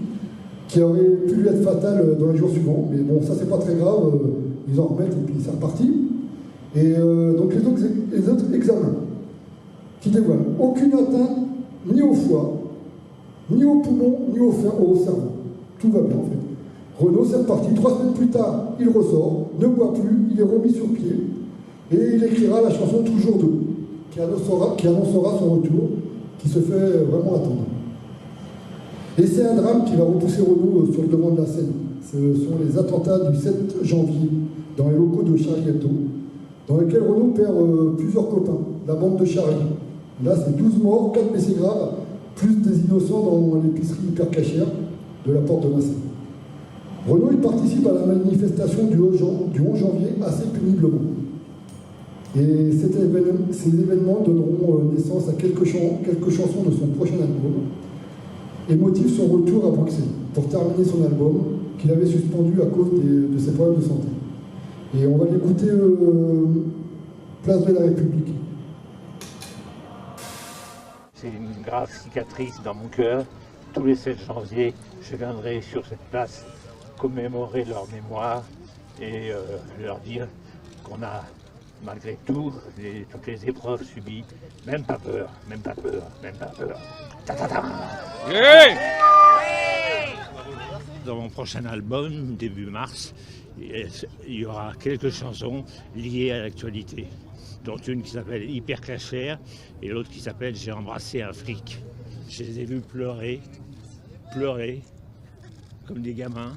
[SPEAKER 2] qui aurait pu lui être fatal dans les jours suivants. Mais bon, ça c'est pas très grave, ils en remettent et puis c'est reparti. Et donc les autres examens qui dévoilent aucune atteinte ni au foie, ni au poumon, ni au cerveau. Tout va bien en fait. Renaud, c'est reparti. 3 semaines plus tard, il ressort, ne boit plus, il est remis sur pied et il écrira la chanson Toujours debout, qui annoncera son retour, qui se fait vraiment attendre. Et c'est un drame qui va repousser Renaud sur le devant de la scène. Ce sont les attentats du 7 janvier dans les locaux de Charlie Hebdo, dans lesquels Renaud perd plusieurs copains, la bande de Charlie. Là, c'est 12 morts, 4 blessés graves, plus des innocents dans l'épicerie hyper cachère de la porte de Vincennes. Renaud, il participe à la manifestation du 11 janvier assez péniblement. Et ces événements donneront naissance à quelques chansons de son prochain album et motivent son retour à Bruxelles pour terminer son album qu'il avait suspendu à cause de ses problèmes de santé. Et on va l'écouter Place de la République.
[SPEAKER 9] C'est une grave cicatrice dans mon cœur. Tous les 7 janvier, je viendrai sur cette place commémorer leur mémoire et leur dire qu'on a, malgré tout, toutes les épreuves subies, même pas peur, même pas peur, même pas peur. Ta-ta-ta. Yeah. Dans mon prochain album, début mars, il y aura quelques chansons liées à l'actualité, dont une qui s'appelle Hyper cachère et l'autre qui s'appelle J'ai embrassé un flic. Je les ai vus pleurer comme des gamins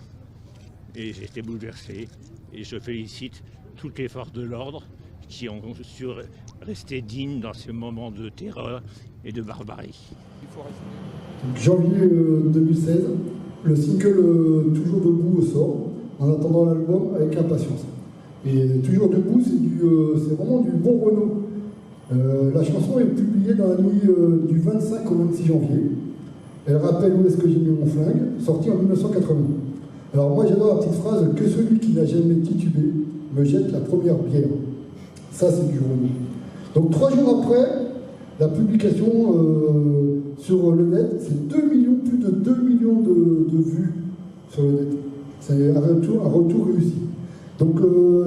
[SPEAKER 9] et j'ai été bouleversé. Et je félicite toutes les forces de l'ordre qui ont su rester dignes dans ces moments de terreur et de barbarie.
[SPEAKER 2] Janvier 2016, le single Toujours debout sort, en attendant l'album avec impatience. Et Toujours debout, c'est vraiment du bon Renaud. La chanson est publiée dans la nuit du 25 au 26 janvier. Elle rappelle Où est-ce que j'ai mis mon flingue, sorti en 1980. Alors moi j'adore la petite phrase « Que celui qui n'a jamais titubé me jette la première bière ». Ça c'est du Renaud. Donc 3 jours après la publication sur le net, c'est plus de 2 millions de vues sur le net. C'est un retour réussi. Donc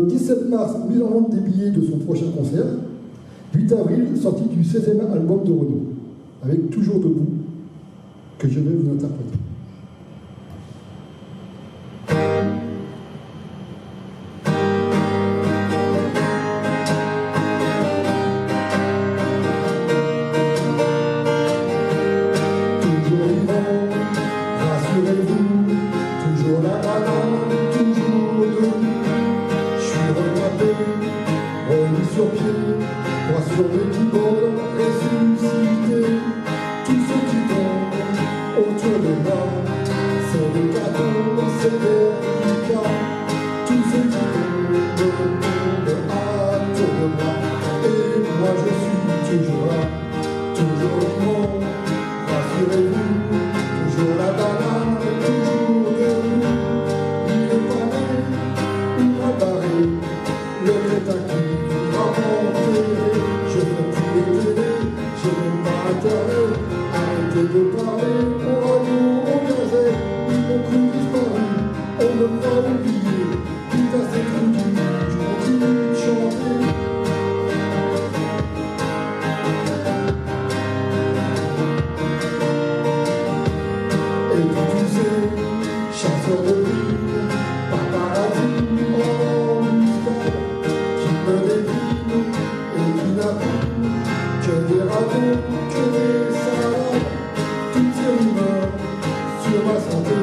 [SPEAKER 2] 17 mars, mise en vente des billets de son prochain concert. 8 avril, sortie du 16e album de Renaud, avec Toujours debout, que je vais vous interpréter. Toujours vivant, rassurez-vous, toujours la banane, toujours debout. Je suis remonté, remis sur pied, moi sur l'équipole, ressuscité. Tous ceux qui tombent autour de moi, c'est des cadeaux, c'est des handicats. Tous ceux qui tombent autour de moi, et moi je suis toujours là, toujours vivant. Rassurez-vous, toujours la banane, toujours debout. Il est pas né, il m'a barré, le crétin qui voudra m'enterrer. Je ne veux plus les télé, je n'aime pas Internet. Arrêtez de parler, on radio, on gazette. Ils m'ont cru disparu, on me croit oublié. Putain c'est foutu, je continue de chanter. Et puis tu sais, chasseur de vie, paparazzi, en embuscade, qui me dévine et qui n'a plus que des ragots, que des salades. Toutes ces rumeurs sur ma santé,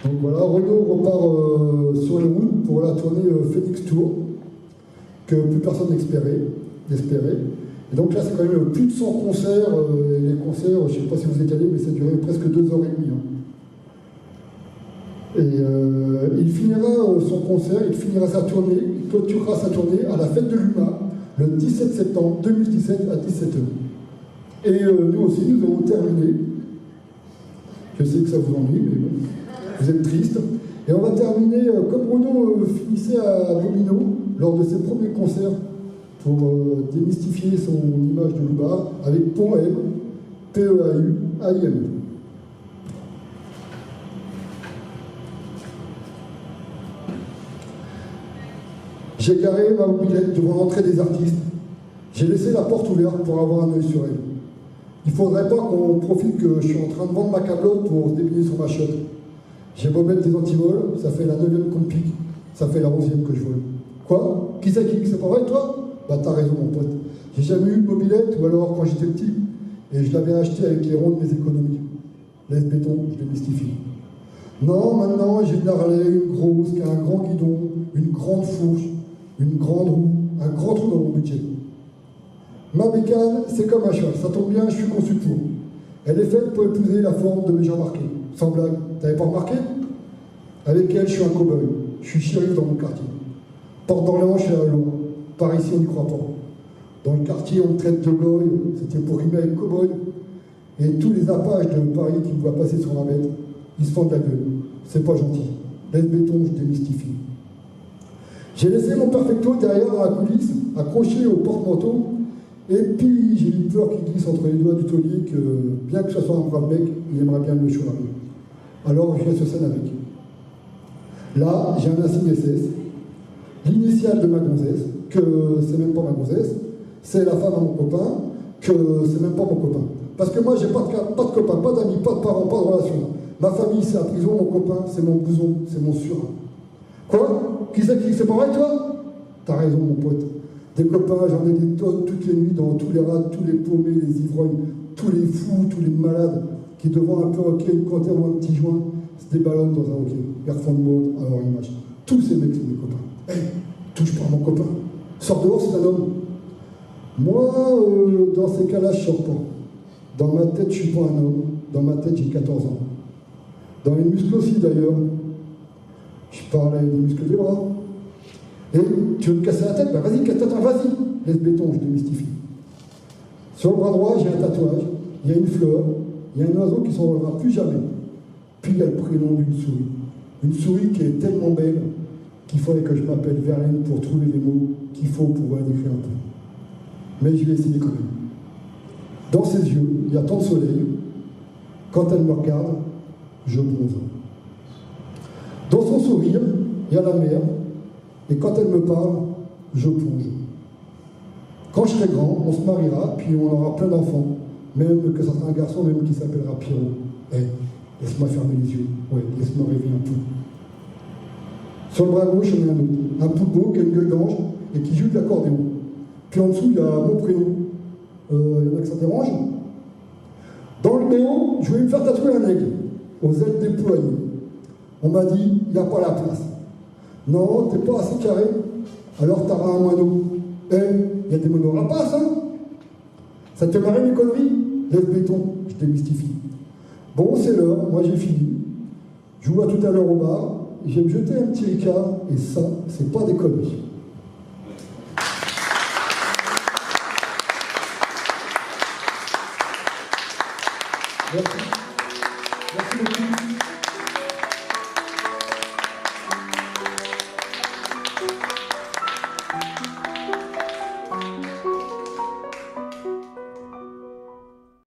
[SPEAKER 2] Donc voilà, Renaud repart sur les routes pour la tournée Phoenix Tour, que plus personne n'espérait. Et donc là, c'est quand même plus de 100 concerts. Et les concerts, je ne sais pas si vous êtes allés, mais ça durait presque 2h30. Et il finira son concert, il finira sa tournée, il clôturera sa tournée à la fête de l'UMA, le 17 septembre 2017 à 17h. Et nous aussi, nous avons terminé. Je sais que ça vous ennuie, mais bon, vous êtes triste. Et on va terminer comme Renaud finissait à Bobino lors de ses premiers concerts pour démystifier son image de loupard avec Poème, P-E-A-U-A-I-M. J'ai garé ma mobilette devant l'entrée des artistes. J'ai laissé la porte ouverte pour avoir un œil sur elle. Il ne faudrait pas qu'on profite que je suis en train de vendre ma cablote pour se débiner sur ma shot. J'ai beau mettre des antivols, ça fait la 9e qu'on pique, ça fait la 11e que je vole. Quoi? Qui c'est qui? C'est pas vrai, toi? Bah t'as raison, mon pote. J'ai jamais eu de mobilette, ou alors quand j'étais petit, et je l'avais acheté avec les ronds de mes économies. Laisse béton, je démystifie. Non, maintenant j'ai une Harley, une grosse, qui a un grand guidon, une grande fourche, une grande roue, un grand trou dans mon budget. Ma bécane, c'est comme un cheval, ça tombe bien, je suis conçu pour. Elle est faite pour épouser la forme de mes gens marqués. Sans blague, t'avais pas remarqué? Avec elle, je suis un cow-boy. Je suis shérif dans mon quartier. Porte d'Orléans, je suis à Londres. Par ici, on n'y croit pas. Dans le quartier, on me traite de goy, c'était pour rimer avec cow-boy. Et tous les apaches de Paris qui me voient passer sur la bête, ils se font de la gueule. C'est pas gentil. Laisse béton, je démystifie. J'ai laissé mon perfecto derrière dans la coulisse, accroché au porte-manteau. Et puis, j'ai eu peur qu'il glisse entre les doigts du taulier que, bien que ce soit un brave mec, il aimerait bien me chouriner. Alors, je viens sur scène avec. Là, j'ai un insigne SS, l'initiale de ma gonzesse, que c'est même pas ma gonzesse, c'est la femme à mon copain, que c'est même pas mon copain. Parce que moi, j'ai pas de copain, pas d'amis, pas de parents, pas de relation. Ma famille, c'est la prison, mon copain, c'est mon blouson, c'est mon surin. Quoi? Qui c'est qui? C'est pas vrai, toi? T'as raison, mon pote. Des copains, j'en ai des tonnes toutes les nuits dans tous les rats, tous les paumés, les ivrognes, tous les fous, tous les malades qui, devant un perroquet, une cantère ou un petit joint, se déballonnent dans un hockey. Ils refont de mode à leur image. Tous ces mecs, c'est mes copains. Hé, touche pas à mon copain. Sors dehors, c'est un homme. Moi, dans ces cas-là, je sors pas. Dans ma tête, je suis pas un homme. Dans ma tête, j'ai 14 ans. Dans les muscles aussi, d'ailleurs. Je parlais des muscles des bras. Et tu veux me casser la tête? Ben vas-y, casse-toi, vas-y. Laisse béton, je démystifie. Sur le bras droit, j'ai un tatouage, il y a une fleur, il y a un oiseau qui ne s'envolera plus jamais. Puis il y a le prénom d'une souris. Une souris qui est tellement belle qu'il faudrait que je m'appelle Verlaine pour trouver les mots qu'il faut pour la décrire un peu. Mais je vais essayer quand même. Dans ses yeux, il y a tant de soleil. Quand elle me regarde, je bronze. Dans son sourire, il y a la mer. Et quand elle me parle, je plonge. Quand je serai grand, on se mariera, puis on aura plein d'enfants. Même que ça sera un garçon même qui s'appellera Pierrot. Laisse-moi fermer les yeux. Ouais, laisse-moi rêver un peu. Sur le bras gauche, on a un autre. Un poulpeau qui a une gueule d'ange et qui joue de l'accordéon. Puis en dessous, il y a mon prénom. Il y en a que ça dérange. Dans le méo, je vais me faire tatouer un aigle, aux ailes déployées. On m'a dit, il n'y a pas la place. Non, t'es pas assez carré, alors t'auras un moineau. Il y a des moineaux rapaces, hein? Ça te fait marrer mes conneries? Lève béton, je démystifie. Bon, c'est l'heure, moi j'ai fini. Je vous vois tout à l'heure au bar, et je vais me jeter un petit écart, et ça, c'est pas des conneries.